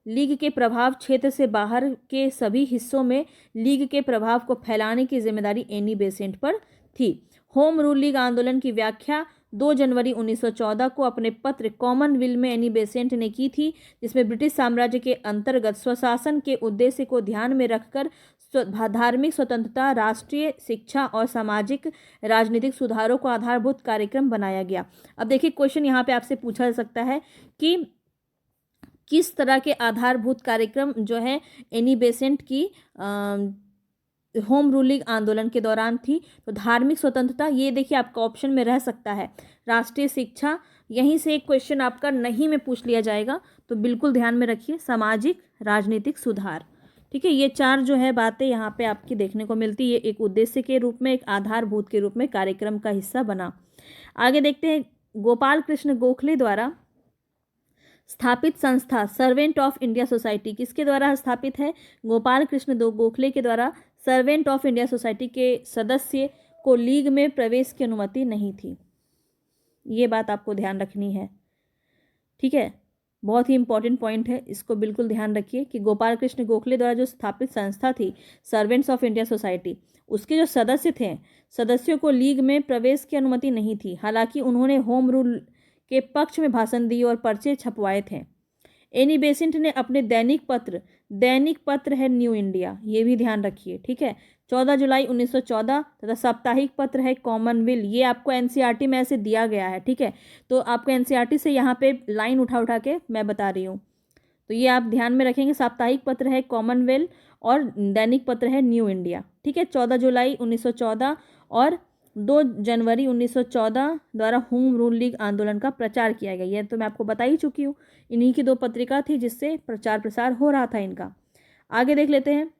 लीग के प्रभाव क्षेत्र से बाहर के सभी हिस्सों में लीग के प्रभाव को फैलाने की जिम्मेदारी एनी बेसेंट पर थी। होम रूल लीग आंदोलन की व्याख्या 2 जनवरी 1914 को अपने पत्र कॉमनवेल्थ में एनी बेसेंट ने की थी, जिसमें ब्रिटिश साम्राज्य के अंतर्गत स्वशासन के उद्देश्य को ध्यान में रखकर धार्मिक स्वतंत्रता, राष्ट्रीय शिक्षा और सामाजिक राजनीतिक सुधारों को आधारभूत कार्यक्रम बनाया गया। अब देखिए क्वेश्चन यहाँ पे आपसे पूछा जा सकता है कि किस तरह के आधारभूत कार्यक्रम जो है एनी बेसेंट की होम रूलिंग आंदोलन के दौरान थी? तो धार्मिक स्वतंत्रता, ये देखिए आपका ऑप्शन में रह सकता है। राष्ट्रीय शिक्षा, यहीं से एक क्वेश्चन आपका नहीं में पूछ लिया जाएगा, तो बिल्कुल ध्यान में रखिए। सामाजिक राजनीतिक सुधार, ठीक है। ये 4 जो है बातें यहाँ पे आपकी देखने को मिलती है, एक उद्देश्य के रूप में, एक आधारभूत के रूप में कार्यक्रम का हिस्सा बना। आगे देखते हैं, गोपाल कृष्ण गोखले द्वारा स्थापित संस्था सर्वेंट ऑफ इंडिया सोसाइटी किसके द्वारा स्थापित है? गोपाल कृष्ण गोखले के द्वारा। सर्वेंट ऑफ इंडिया सोसाइटी के सदस्य को लीग में प्रवेश की अनुमति नहीं थी, ये बात आपको ध्यान रखनी है, ठीक है। बहुत ही इंपॉर्टेंट पॉइंट है, इसको बिल्कुल ध्यान रखिए कि गोपाल कृष्ण गोखले द्वारा जो स्थापित संस्था थी सर्वेंट्स ऑफ इंडिया सोसाइटी, उसके जो सदस्य थे, सदस्यों को लीग में प्रवेश की अनुमति नहीं थी। हालांकि उन्होंने होम रूल के पक्ष में भाषण दिए और पर्चे छपवाए थे। एनी बेसेंट ने अपने दैनिक पत्र है न्यू इंडिया, ये भी ध्यान रखिए, ठीक है, 14 जुलाई 1914 तथा साप्ताहिक पत्र है कॉमनवेल्थ, ये आपको एनसीईआरटी में ऐसे दिया गया है, ठीक है। तो आपको एनसीईआरटी से यहाँ पे लाइन उठा उठा के मैं बता रही हूँ, तो ये आप ध्यान में रखेंगे। साप्ताहिक पत्र है कॉमनवेल्थ और दैनिक पत्र है न्यू इंडिया, ठीक है। 14 जुलाई 1914 और 2 जनवरी 1914 द्वारा होम रूल लीग आंदोलन का प्रचार किया गया, ये तो मैं आपको बता ही चुकी हूँ। इन्हीं की 2 पत्रिका थी जिससे प्रचार प्रसार हो रहा था इनका। आगे देख लेते हैं।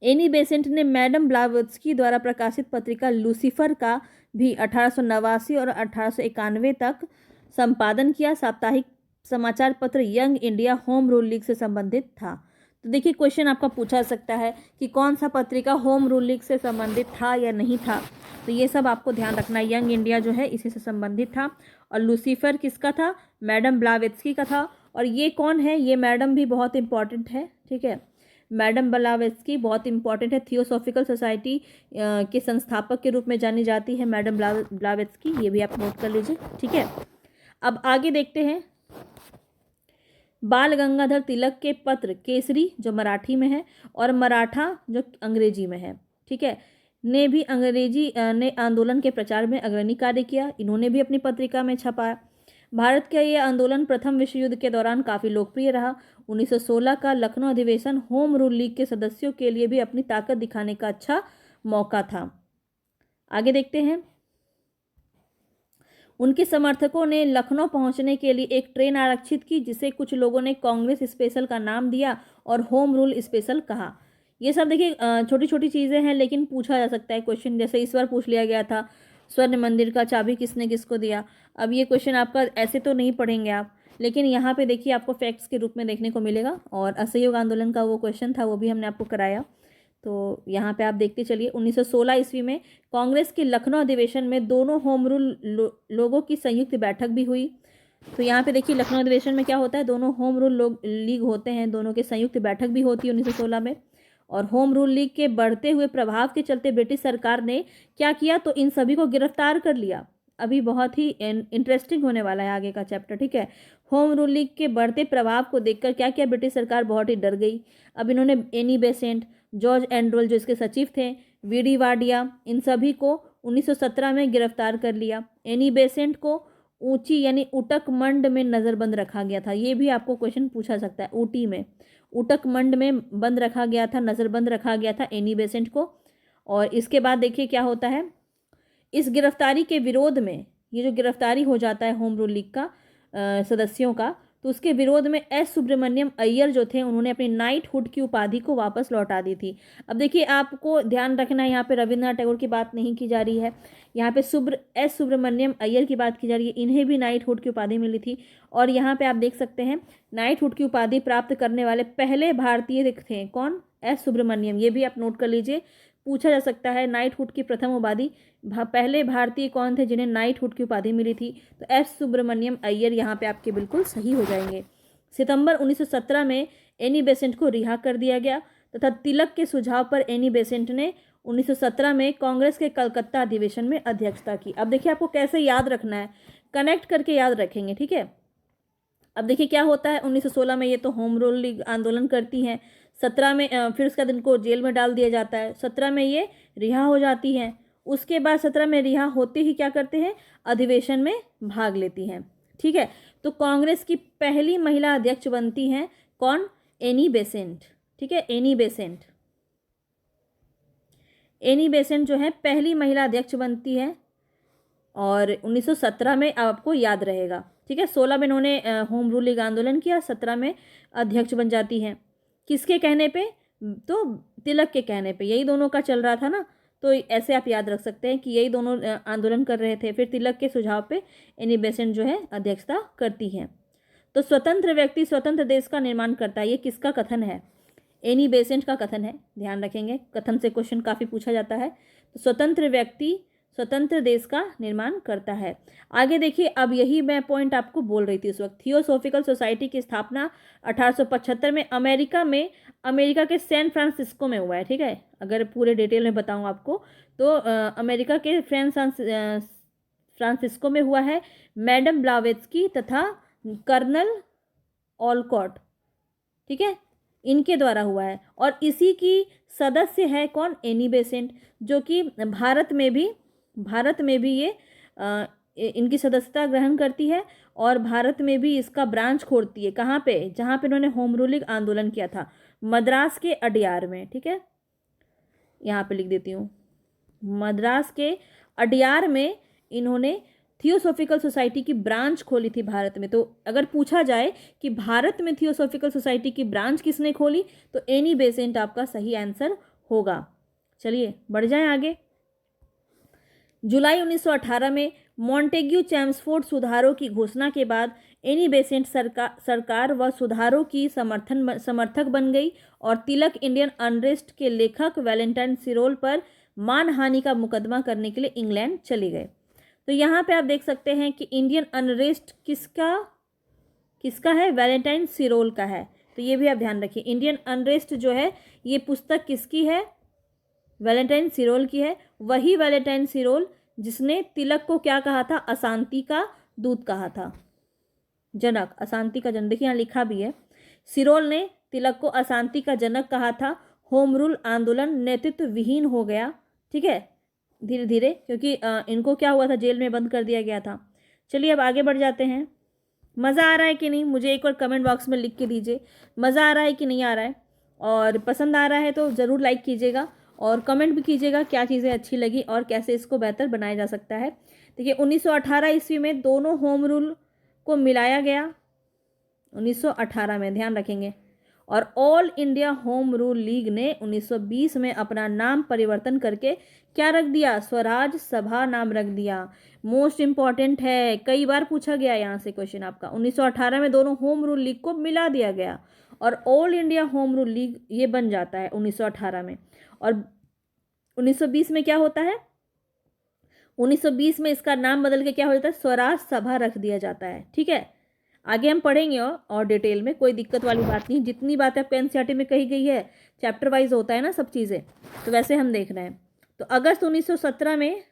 एनी बेसेंट ने मैडम ब्लावत्स्की द्वारा प्रकाशित पत्रिका लूसीफर का भी 1889 और 1891 तक संपादन किया। साप्ताहिक समाचार पत्र young India home rule league से संबंधित था। तो देखिए क्वेश्चन आपका पूछा सकता है कि कौन सा पत्रिका होम रूल लीग से संबंधित था या नहीं था, तो ये सब आपको ध्यान रखना है। यंग इंडिया जो है इसी से संबंधित था, और लूसीफर किसका था, मैडम ब्लावेत्स्की का था। और ये कौन है, ये मैडम भी बहुत इंपॉर्टेंट है, ठीक है। मैडम ब्लावेत्स्की बहुत इंपॉर्टेंट है, थियोसॉफिकल सोसाइटी के संस्थापक के रूप में जानी जाती है मैडम ब्लावेत्स्की, ये भी आप नोट कर लीजिए, ठीक है। अब आगे देखते हैं। बाल गंगाधर तिलक के पत्र केसरी जो मराठी में है और मराठा जो अंग्रेजी में है, ठीक है, ने भी अंग्रेजी ने आंदोलन के प्रचार में अग्रणी कार्य किया, इन्होंने भी अपनी पत्रिका में छपाया। भारत का यह आंदोलन प्रथम विश्व युद्ध के दौरान काफ़ी लोकप्रिय रहा। 1916 का लखनऊ अधिवेशन होम रूल लीग के सदस्यों के लिए भी अपनी ताकत दिखाने का अच्छा मौका था। आगे देखते हैं। उनके समर्थकों ने लखनऊ पहुंचने के लिए एक ट्रेन आरक्षित की, जिसे कुछ लोगों ने कांग्रेस स्पेशल का नाम दिया और होम रूल स्पेशल कहा। ये सब देखिए छोटी छोटी चीज़ें हैं, लेकिन पूछा जा सकता है क्वेश्चन। जैसे इस बार पूछ लिया गया था स्वर्ण मंदिर का चाबी किसने किसको दिया। अब ये क्वेश्चन आपका ऐसे तो नहीं पढ़ेंगे आप, लेकिन यहाँ पे देखिए आपको फैक्ट्स के रूप में देखने को मिलेगा। और असहयोग आंदोलन का वो क्वेश्चन था, वो भी हमने आपको कराया। तो यहाँ पे आप देखते चलिए। 1916 ईस्वी में कांग्रेस के लखनऊ अधिवेशन में दोनों होम रूल लोगों की संयुक्त बैठक भी हुई। तो यहाँ पे देखिए लखनऊ अधिवेशन में क्या होता है, दोनों होम रूल लीग होते हैं, दोनों के संयुक्त बैठक भी होती है 1916 में। और होम रूल लीग के बढ़ते हुए प्रभाव के चलते ब्रिटिश सरकार ने क्या किया, तो इन सभी को गिरफ्तार कर लिया। अभी बहुत ही इंटरेस्टिंग होने वाला है आगे का चैप्टर, ठीक है। होम रूल लीग के बढ़ते प्रभाव को देखकर क्या किया, ब्रिटिश सरकार बहुत ही डर गई। अब इन्होंने एनी बेसेंट, जॉर्ज एंड्रोल जो इसके सचिव थे, वीडी वाडिया, इन सभी को 1917 में गिरफ्तार कर लिया। एनी बेसेंट को ऊंची यानी उटक मंड में नज़रबंद रखा गया था, ये भी आपको क्वेश्चन पूछा सकता है। ऊटी में उटक मंड में बंद रखा गया था, नज़रबंद रखा गया था एनी बेसेंट को। और इसके बाद देखिए क्या होता है, इस गिरफ्तारी के विरोध में, ये जो गिरफ्तारी हो जाता है होम रूल लीग का सदस्यों का, तो उसके विरोध में एस सुब्रमण्यम अय्यर जो थे, उन्होंने अपनी नाइटहुड की उपाधि को वापस लौटा दी थी। अब देखिए आपको ध्यान रखना है, यहाँ पे रविन्द्रनाथ टैगोर की बात नहीं की जा रही है, यहाँ पे एस सुब्रमण्यम अय्यर की बात की जा रही है। इन्हें भी नाइटहुड की उपाधि मिली थी। और यहाँ पे आप देख सकते हैं नाइटहुड की उपाधि प्राप्त करने वाले पहले भारतीय थे कौन, एस सुब्रमण्यम, ये भी आप नोट कर लीजिए, पूछा जा सकता है। नाइटहुड की प्रथम उपाधि, पहले भारतीय कौन थे जिन्हें नाइटहुड की उपाधि मिली थी, तो एस सुब्रमण्यम अय्यर यहाँ पे आपके बिल्कुल सही हो जाएंगे। सितंबर 1917 में एनी बेसेंट को रिहा कर दिया गया तथा तिलक के सुझाव पर एनी बेसेंट ने 1917 में कांग्रेस के कलकत्ता अधिवेशन में अध्यक्षता की। अब देखिए आपको कैसे याद रखना है, कनेक्ट करके याद रखेंगे, ठीक है। अब देखिए क्या होता है, 1916 में ये तो होम रूल लीग आंदोलन करती हैं, 17 में फिर उसके बाद इनको जेल में डाल दिया जाता है, 17 में ये रिहा हो जाती हैं। उसके बाद 17 में रिहा होते ही क्या करते हैं, अधिवेशन में भाग लेती हैं, ठीक है। तो कांग्रेस की पहली महिला अध्यक्ष बनती हैं कौन, एनी बेसेंट, ठीक है। एनी बेसेंट जो है पहली महिला अध्यक्ष बनती है, और 1917 में आपको याद रहेगा, ठीक है। 16 में इन्होंने होम रूल लीग आंदोलन किया, 17 में अध्यक्ष बन जाती हैं। किसके कहने पे, तो तिलक के कहने पे, यही दोनों का चल रहा था ना, तो ऐसे आप याद रख सकते हैं कि यही दोनों आंदोलन कर रहे थे। फिर तिलक के सुझाव पे एनी बेसेंट जो है अध्यक्षता करती हैं। तो स्वतंत्र व्यक्ति स्वतंत्र देश का निर्माण करता है, ये किसका कथन है, एनी बेसेंट का कथन है, ध्यान रखेंगे, कथन से क्वेश्चन काफ़ी पूछा जाता है। तो स्वतंत्र व्यक्ति स्वतंत्र देश का निर्माण करता है। आगे देखिए, अब यही मैं पॉइंट आपको बोल रही थी उस वक्त। थियोसॉफिकल सोसाइटी की स्थापना 1875 में अमेरिका के सैन फ्रांसिस्को में हुआ है, ठीक है। अगर पूरे डिटेल में बताऊं आपको तो अमेरिका के फ्रांसिस्को में हुआ है। मैडम ब्लावेत्स्की तथा कर्नल ऑलकॉट, ठीक है, इनके द्वारा हुआ है। और इसी की सदस्य है कौन, एनी बेसेंट, जो कि भारत में भी ये इनकी सदस्यता ग्रहण करती है और भारत में भी इसका ब्रांच खोलती है। कहाँ पे, जहाँ पे इन्होंने होम रूलिंग आंदोलन किया था, मद्रास के अडियार में, ठीक है, यहाँ पे लिख देती हूँ, मद्रास के अडियार में इन्होंने थियोसॉफिकल सोसाइटी की ब्रांच खोली थी भारत में। तो अगर पूछा जाए कि भारत में थियोसॉफिकल सोसाइटी की ब्रांच किसने खोली, तो एनी बेसेंट आपका सही आंसर होगा। चलिए बढ़ जाएं आगे। जुलाई 1918 में मॉन्टेग्यू चैम्सफोर्ड सुधारों की घोषणा के बाद एनी बेसेंट सरकार व सुधारों की समर्थक बन गई और तिलक इंडियन अनरेस्ट के लेखक वैलेंटाइन सिरोल पर मानहानि का मुकदमा करने के लिए इंग्लैंड चले गए। तो यहाँ पे आप देख सकते हैं कि इंडियन अनरेस्ट किसका है, वैलेंटाइन सिरोल का है। तो ये भी आप ध्यान रखिए, इंडियन अनरेस्ट जो है ये पुस्तक किसकी है, वैलेंटाइन सिरोल की है। वही वैलेंटाइन सिरोल जिसने तिलक को क्या कहा था, अशांति का दूत कहा था, जनक, अशांति का जनक। देखिए यहाँ लिखा भी है, सिरोल ने तिलक को अशांति का जनक कहा था। होम रूल आंदोलन नेतृत्व विहीन हो गया, ठीक है, धीरे धीरे, क्योंकि इनको क्या हुआ था, जेल में बंद कर दिया गया था। चलिए अब आगे बढ़ जाते हैं। मज़ा आ रहा है कि नहीं, मुझे एक बार कमेंट बॉक्स में लिख के दीजिए मज़ा आ रहा है कि नहीं आ रहा है, और पसंद आ रहा है तो ज़रूर लाइक कीजिएगा और कमेंट भी कीजिएगा क्या चीज़ें अच्छी लगी और कैसे इसको बेहतर बनाया जा सकता है। देखिए 1918 ईस्वी में दोनों होम रूल को मिलाया गया, 1918 में, ध्यान रखेंगे। और all India home rule league ने 1920 में अपना नाम परिवर्तन करके क्या रख दिया, स्वराज सभा नाम रख दिया। मोस्ट इंपॉर्टेंट है, कई बार पूछा गया यहाँ से क्वेश्चन आपका। 1918 में दोनों होम रूल लीग को मिला दिया गया और all India home rule league ये बन जाता है 1918 में। और 1920 में क्या होता है, 1920 में इसका नाम बदल के क्या हो जाता है, स्वराज सभा रख दिया जाता है, ठीक है। आगे हम पढ़ेंगे और डिटेल में, कोई दिक्कत वाली बात नहीं। जितनी बातें आपको एनसीईआरटी में कही गई है, चैप्टर वाइज होता है ना सब चीज़ें, तो वैसे हम देख रहे हैं। तो अगस्त 1917 में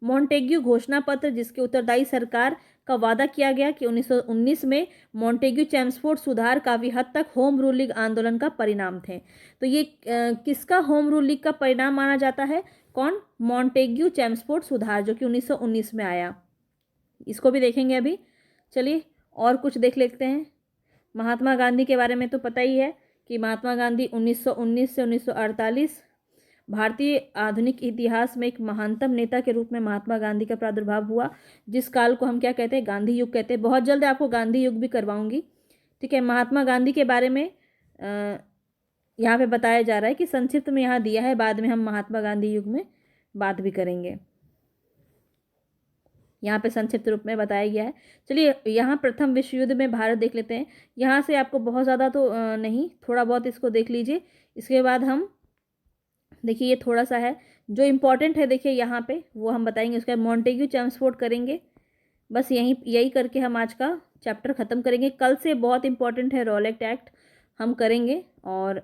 मॉन्टेग्यू घोषणा पत्र, जिसके उत्तरदायी सरकार का वादा किया गया कि 1919 में मॉन्टेग्यू चैम्सफोर्ड सुधार काफ़ी हद तक होम रूल लीग आंदोलन का परिणाम थे। तो ये किसका होम रूल लीग का परिणाम माना जाता है, कौन, मॉन्टेग्यू चैम्सफोर्ड सुधार, जो कि 1919 में आया। इसको भी देखेंगे अभी। चलिए और कुछ देख लेते हैं। महात्मा गांधी के बारे में तो पता ही है कि महात्मा गांधी 1919 से 1948 भारतीय आधुनिक इतिहास में एक महानतम नेता के रूप में महात्मा गांधी का प्रादुर्भाव हुआ, जिस काल को हम क्या कहते हैं, गांधी युग कहते हैं। बहुत जल्द आपको गांधी युग भी करवाऊंगी, ठीक है। महात्मा गांधी के बारे में यहाँ पे बताया जा रहा है कि संक्षिप्त में यहाँ दिया है, बाद में हम महात्मा गांधी युग में बात भी करेंगे। यहाँ पे संक्षिप्त रूप में बताया गया है। चलिए यहाँ प्रथम विश्व युद्ध में भारत देख लेते हैं। यहाँ से आपको बहुत ज़्यादा तो नहीं, थोड़ा बहुत इसको देख लीजिए। इसके बाद हम देखिए, ये थोड़ा सा है जो इम्पोर्टेंट है, देखिए यहाँ पे वो हम बताएंगे। उसके बाद मॉन्टेग्यू चैम्सफोर्ड करेंगे। बस यही करके हम आज का चैप्टर ख़त्म करेंगे। कल से बहुत इंपॉर्टेंट है रॉलेट एक्ट, हम करेंगे, और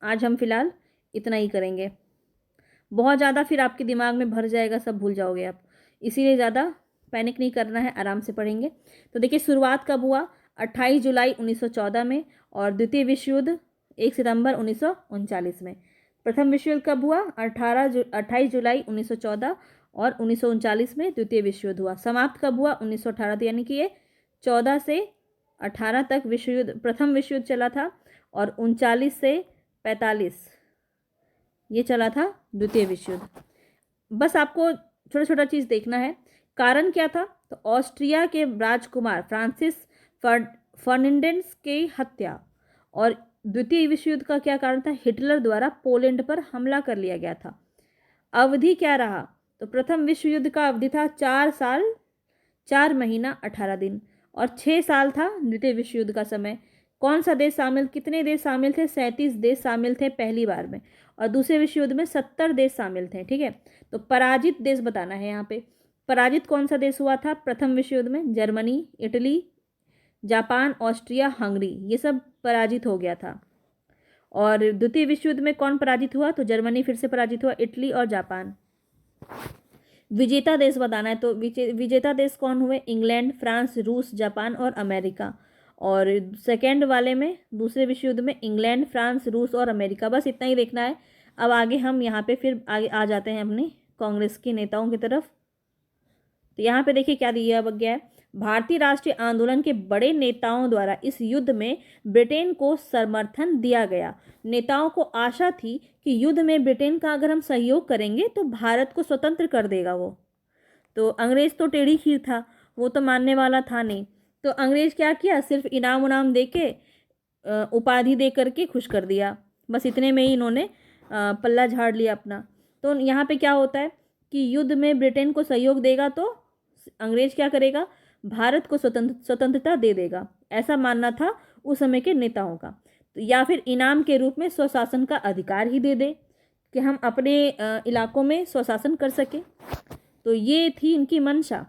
आज हम फिलहाल इतना ही करेंगे। बहुत ज़्यादा फिर आपके दिमाग में भर जाएगा, सब भूल जाओगे आप, इसीलिए ज़्यादा पैनिक नहीं करना है, आराम से पढ़ेंगे। तो देखिए शुरुआत कब हुआ, 28 जुलाई 1914 में, और द्वितीय विश्व युद्ध 1 सितंबर 1939 में। प्रथम विश्व युद्ध कब हुआ, 28 जुलाई 1914, और 1939 में द्वितीय विश्व युद्ध हुआ। समाप्त कब हुआ, 1918, यानी कि ये 14 से 18 तक विश्व युद्ध, प्रथम विश्व युद्ध चला था, और 39 से 45 ये चला था द्वितीय विश्व युद्ध। बस आपको छोटा छोटा चीज़ देखना है। कारण क्या था, तो ऑस्ट्रिया के राजकुमार फ्रांसिस फर्डिनेंड की हत्या, और द्वितीय विश्व युद्ध का क्या कारण था, हिटलर द्वारा पोलैंड पर हमला कर लिया गया था। अवधि क्या रहा, तो प्रथम विश्व युद्ध का अवधि था 4 साल 4 महीना 18 दिन, और 6 साल था द्वितीय विश्व युद्ध का समय। कौन सा देश शामिल, कितने देश शामिल थे, 37 देश शामिल थे पहली बार में, और दूसरे विश्व युद्ध में 70 देश शामिल थे, ठीक है। तो पराजित देश बताना है यहाँ पे। पराजित कौन सा देश हुआ था प्रथम विश्व युद्ध में, Germany, Italy, Japan, Austria, Hungary, ये सब पराजित हो गया था। और द्वितीय विश्व युद्ध में कौन पराजित हुआ, तो जर्मनी फिर से पराजित हुआ, इटली और जापान। विजेता देश बताना है, तो विजेता देश कौन हुए, इंग्लैंड, फ्रांस, रूस, जापान और अमेरिका। और सेकेंड वाले में, दूसरे विश्व युद्ध में, इंग्लैंड, फ्रांस, रूस और अमेरिका। बस इतना ही देखना है। अब आगे हम यहाँ पे फिर आगे आ जाते हैं अपने कांग्रेस के नेताओं की तरफ। तो यहाँ पे देखिए क्या दिया गया है। भारतीय राष्ट्रीय आंदोलन के बड़े नेताओं द्वारा इस युद्ध में ब्रिटेन को समर्थन दिया गया। नेताओं को आशा थी कि युद्ध में ब्रिटेन का अगर हम सहयोग करेंगे तो भारत को स्वतंत्र कर देगा वो। तो अंग्रेज तो टेढ़ी खीर था, वो तो मानने वाला था नहीं। तो अंग्रेज क्या किया, सिर्फ इनाम उनाम दे के, उपाधि दे करके खुश कर दिया। बस इतने में ही इन्होंने पल्ला झाड़ लिया अपना। तो यहाँ पे क्या होता है कि युद्ध में ब्रिटेन को सहयोग देगा तो अंग्रेज क्या करेगा, भारत को स्वतंत्रता दे देगा, ऐसा मानना था उस समय के नेताओं का। तो या फिर इनाम के रूप में स्वशासन का अधिकार ही दे दे कि हम अपने इलाकों में स्वशासन कर सके। तो ये थी इनकी मंशा।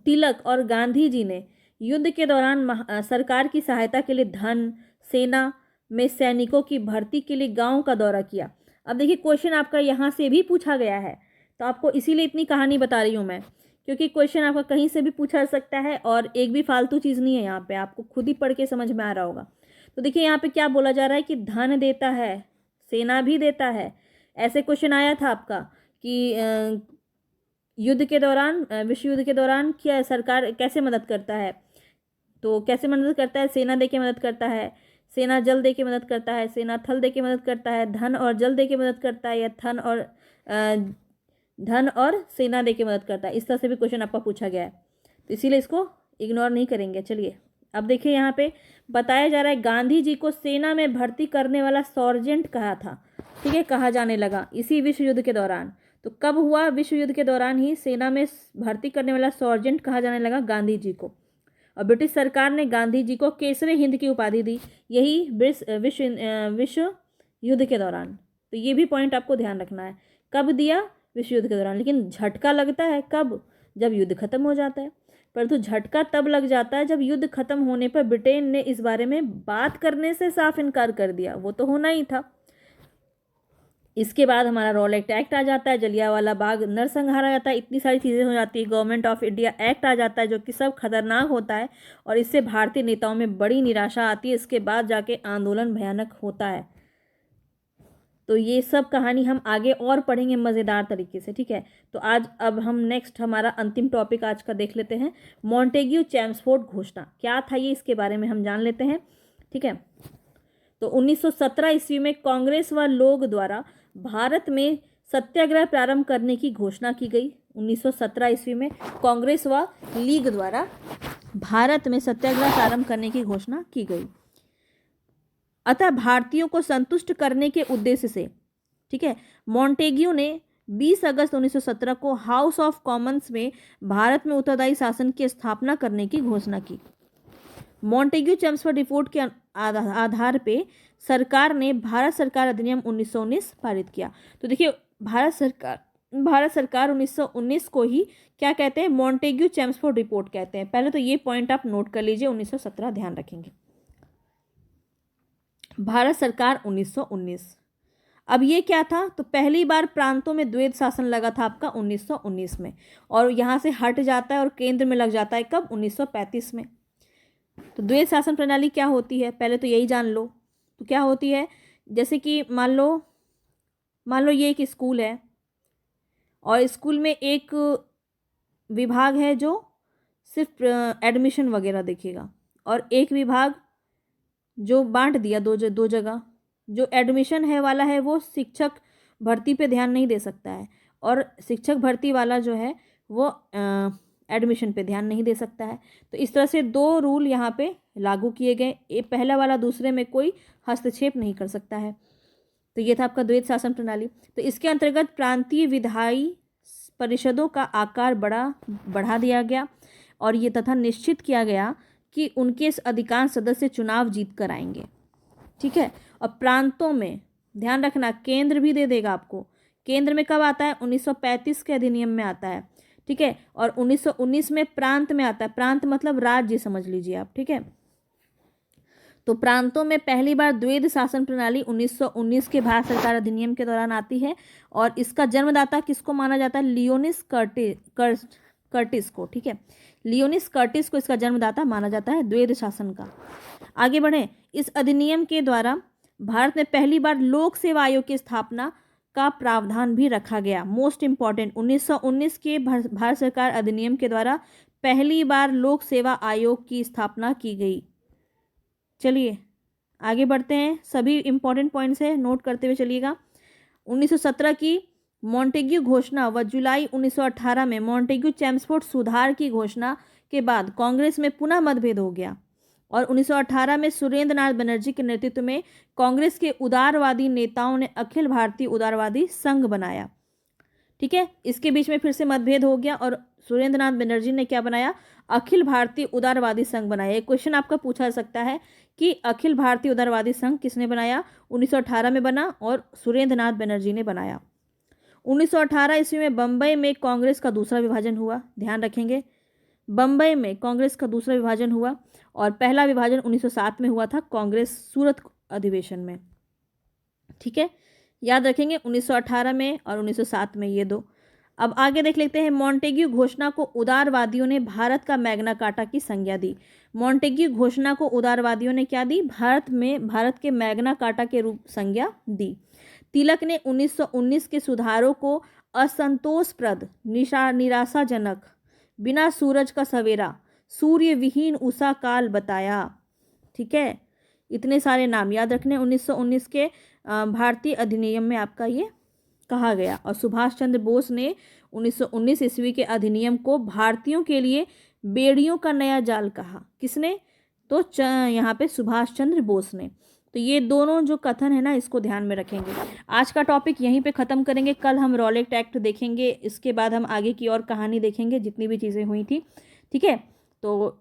तिलक और गांधी जी ने युद्ध के दौरान सरकार की सहायता के लिए धन, सेना में सैनिकों की भर्ती के लिए गांव का दौरा किया। अब देखिए क्वेश्चन आपका यहाँ से भी पूछा गया है, तो आपको इसीलिए इतनी कहानी बता रही हूँ मैं, क्योंकि क्वेश्चन आपका कहीं से भी पूछा सकता है और एक भी फालतू चीज़ नहीं है यहाँ पे, आपको खुद ही पढ़ के समझ में आ रहा होगा। तो देखिए यहाँ पे क्या बोला जा रहा है कि धन देता है, सेना भी देता है। ऐसे क्वेश्चन आया था आपका कि युद्ध के दौरान, विश्व युद्ध के दौरान क्या सरकार कैसे मदद करता है, तो कैसे मदद करता है, सेना दे के मदद करता है, सेना जल दे के मदद करता है, सेना थल दे के मदद करता है, धन और जल दे के मदद करता है, या धन और सेना दे के मदद करता है। इस तरह से भी क्वेश्चन आपका पूछा गया है, तो इसीलिए इसको इग्नोर नहीं करेंगे। चलिए अब देखिए यहाँ पे बताया जा रहा है गांधी जी को सेना में भर्ती करने वाला सर्जेंट कहा था, ठीक है, कहा जाने लगा इसी विश्व युद्ध के दौरान। तो कब हुआ, विश्व युद्ध के दौरान ही सेना में भर्ती करने वाला सर्जेंट कहा जाने लगा गांधी जी को। और ब्रिटिश सरकार ने गांधी जी को केसरे हिंद की उपाधि दी, यही विश्व युद्ध के दौरान। तो ये भी पॉइंट आपको ध्यान रखना है, कब दिया, विश्व युद्ध के दौरान। लेकिन झटका लगता है कब, जब युद्ध खत्म हो जाता है। परंतु झटका तब लग जाता है जब युद्ध खत्म होने पर ब्रिटेन ने इस बारे में बात करने से साफ इनकार कर दिया, वो तो होना ही था। इसके बाद हमारा रॉलेट एक्ट आ जाता है, जलियांवाला बाग नरसंहार आ जाता है, इतनी सारी चीज़ें हो जाती है। गवर्नमेंट ऑफ इंडिया एक्ट आ जाता है, जो कि सब खतरनाक होता है और इससे भारतीय नेताओं में बड़ी निराशा आती है। इसके बाद जाके आंदोलन भयानक होता है। तो ये सब कहानी हम आगे और पढ़ेंगे मज़ेदार तरीके से, ठीक है। तो आज अब हम नेक्स्ट हमारा अंतिम टॉपिक आज का देख लेते हैं, मॉन्टेग्यू चेम्सफोर्ड घोषणा क्या था ये, इसके बारे में हम जान लेते हैं, ठीक है। तो 1917 ईस्वी में कांग्रेस व लोग द्वारा भारत में सत्याग्रह प्रारंभ करने की घोषणा की गई। 1917 ईस्वी में कांग्रेस व लीग द्वारा भारत में सत्याग्रह प्रारंभ करने की घोषणा की गई। अतः भारतीयों को संतुष्ट करने के उद्देश्य से, ठीक है, मॉन्टेग्यू ने 20 अगस्त 1917 को हाउस ऑफ कॉमन्स में भारत में उत्तरदायी शासन की स्थापना करने की घोषणा की। मॉन्टेग्यू चेम्सफोर्ड रिपोर्ट के आधार पे सरकार ने भारत सरकार अधिनियम 1919 पारित किया। तो देखिए भारत सरकार 1919 को ही क्या कहते हैं, मॉन्टेग्यू चेम्सफोर्ड रिपोर्ट कहते हैं। पहले तो ये पॉइंट आप नोट कर लीजिए, 1917 ध्यान रखेंगे। भारत सरकार 1919। अब ये क्या था, तो पहली बार प्रांतों में द्वैध शासन लगा था आपका 1919 में, और यहाँ से हट जाता है और केंद्र में लग जाता है कब, 1935 में। तो द्वैध शासन प्रणाली क्या होती है, पहले तो यही जान लो। तो क्या होती है, जैसे कि मान लो ये एक स्कूल है और स्कूल में एक विभाग है जो सिर्फ एडमिशन वगैरह देखेगा, और एक विभाग जो बांट दिया दो जगह, जो एडमिशन है वाला है वो शिक्षक भर्ती पे ध्यान नहीं दे सकता है, और शिक्षक भर्ती वाला जो है वो एडमिशन पे ध्यान नहीं दे सकता है। तो इस तरह से दो रूल यहाँ पे लागू किए गए, ये पहला वाला दूसरे में कोई हस्तक्षेप नहीं कर सकता है। तो ये था आपका द्वैध शासन प्रणाली। तो इसके अंतर्गत प्रांतीय विधायी परिषदों का आकार बढ़ा दिया गया, और ये तथा निश्चित किया गया कि उनके अधिकांश सदस्य चुनाव जीत कर आएंगे, ठीक है। और प्रांतों में ध्यान रखना केंद्र भी दे देगा आपको, केंद्र में कब आता है, 1935 के अधिनियम में आता है, ठीक है। और 1919 में प्रांत में आता है, प्रांत मतलब राज्य समझ लीजिए आप, ठीक है। तो प्रांतों में पहली बार द्वैध शासन प्रणाली 1919 के भारत सरकार अधिनियम के दौरान आती है, और इसका जन्मदाता किसको माना जाता है, लियोनिस कर्टिस को, ठीक है। लियोनिस कर्टिस को इसका जन्मदाता माना जाता है द्वैध शासन का। आगे बढ़ें। इस अधिनियम के द्वारा भारत में पहली बार लोक सेवा आयोग की स्थापना का प्रावधान भी रखा गया। मोस्ट इंपॉर्टेंट, 1919 के भारत सरकार अधिनियम के द्वारा पहली बार लोक सेवा आयोग की स्थापना की गई। चलिए आगे बढ़ते हैं, सभी इंपॉर्टेंट पॉइंट्स है, नोट करते हुए चलिएगा। 1917 की मॉन्टेग्यू घोषणा व जुलाई 1918 में मॉन्टेग्यू चैम्सफोर्ड सुधार की घोषणा के बाद कांग्रेस में पुनः मतभेद हो गया और 1918 में सुरेंद्र नाथ बनर्जी के नेतृत्व में कांग्रेस के उदारवादी नेताओं ने अखिल भारतीय उदारवादी संघ बनाया। ठीक है, इसके बीच में फिर से मतभेद हो गया और सुरेंद्र नाथ बनर्जी ने क्या बनाया, अखिल भारतीय उदारवादी संघ बनाया। एक क्वेश्चन आपका पूछा सकता है कि अखिल भारतीय उदारवादी संघ किसने बनाया, 1918 में बना और सुरेंद्र नाथ बनर्जी ने बनाया। 1918 ईस्वी में बम्बई में कांग्रेस का दूसरा विभाजन हुआ, ध्यान रखेंगे, बम्बई में कांग्रेस का दूसरा विभाजन हुआ और पहला विभाजन 1907 में हुआ था कांग्रेस सूरत अधिवेशन में। ठीक है, याद रखेंगे 1918 में और 1907 में, ये दो। अब आगे देख लेते हैं। मॉन्टेग्यू घोषणा को उदारवादियों ने भारत का मैग्ना कार्टा की संज्ञा दी। मॉन्टेग्यू घोषणा को उदारवादियों ने क्या दी, भारत के मैग्ना कार्टा के रूप संज्ञा दी। तिलक ने 1919 के सुधारों को असंतोषप्रद, निराशाजनक, बिना सूरज का सवेरा, सूर्य विहीन उषा काल बताया। ठीक है, इतने सारे नाम याद रखने 1919 के भारतीय अधिनियम में आपका ये कहा गया। और सुभाष चंद्र बोस ने 1919 ईस्वी के अधिनियम को भारतीयों के लिए बेड़ियों का नया जाल कहा। किसने, तो यहाँ पे सुभाष चंद्र बोस ने। तो ये दोनों जो कथन है ना, इसको ध्यान में रखेंगे। आज का टॉपिक यहीं पे ख़त्म करेंगे। कल हम रॉलेट एक्ट देखेंगे, इसके बाद हम आगे की और कहानी देखेंगे, जितनी भी चीज़ें हुई थी। ठीक है, तो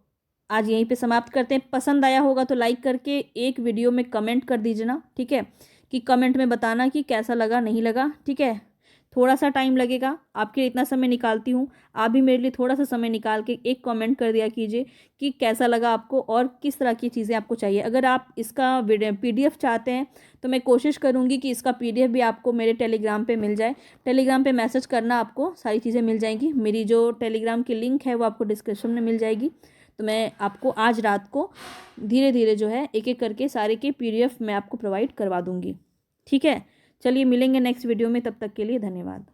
आज यहीं पे समाप्त करते हैं। पसंद आया होगा तो लाइक करके एक वीडियो में कमेंट कर दीजिए ना। ठीक है, कि कमेंट में बताना कि कैसा लगा, नहीं लगा। ठीक है, थोड़ा सा टाइम लगेगा, आपके लिए इतना समय निकालती हूँ, आप भी मेरे लिए थोड़ा सा समय निकाल के एक कमेंट कर दिया कीजिए कि कैसा लगा आपको और किस तरह की चीज़ें आपको चाहिए। अगर आप इसका PDF चाहते हैं तो मैं कोशिश करूँगी कि इसका PDF भी आपको मेरे टेलीग्राम पे मिल जाए। टेलीग्राम पे मैसेज करना, आपको सारी चीज़ें मिल जाएंगी। मेरी जो टेलीग्राम की लिंक है वो आपको डिस्क्रिप्शन में मिल जाएगी। तो मैं आपको आज रात को धीरे धीरे जो है एक एक करके सारे के PDF मैं आपको प्रोवाइड करवा दूँगी। ठीक है, चलिए मिलेंगे नेक्स्ट वीडियो में, तब तक के लिए धन्यवाद।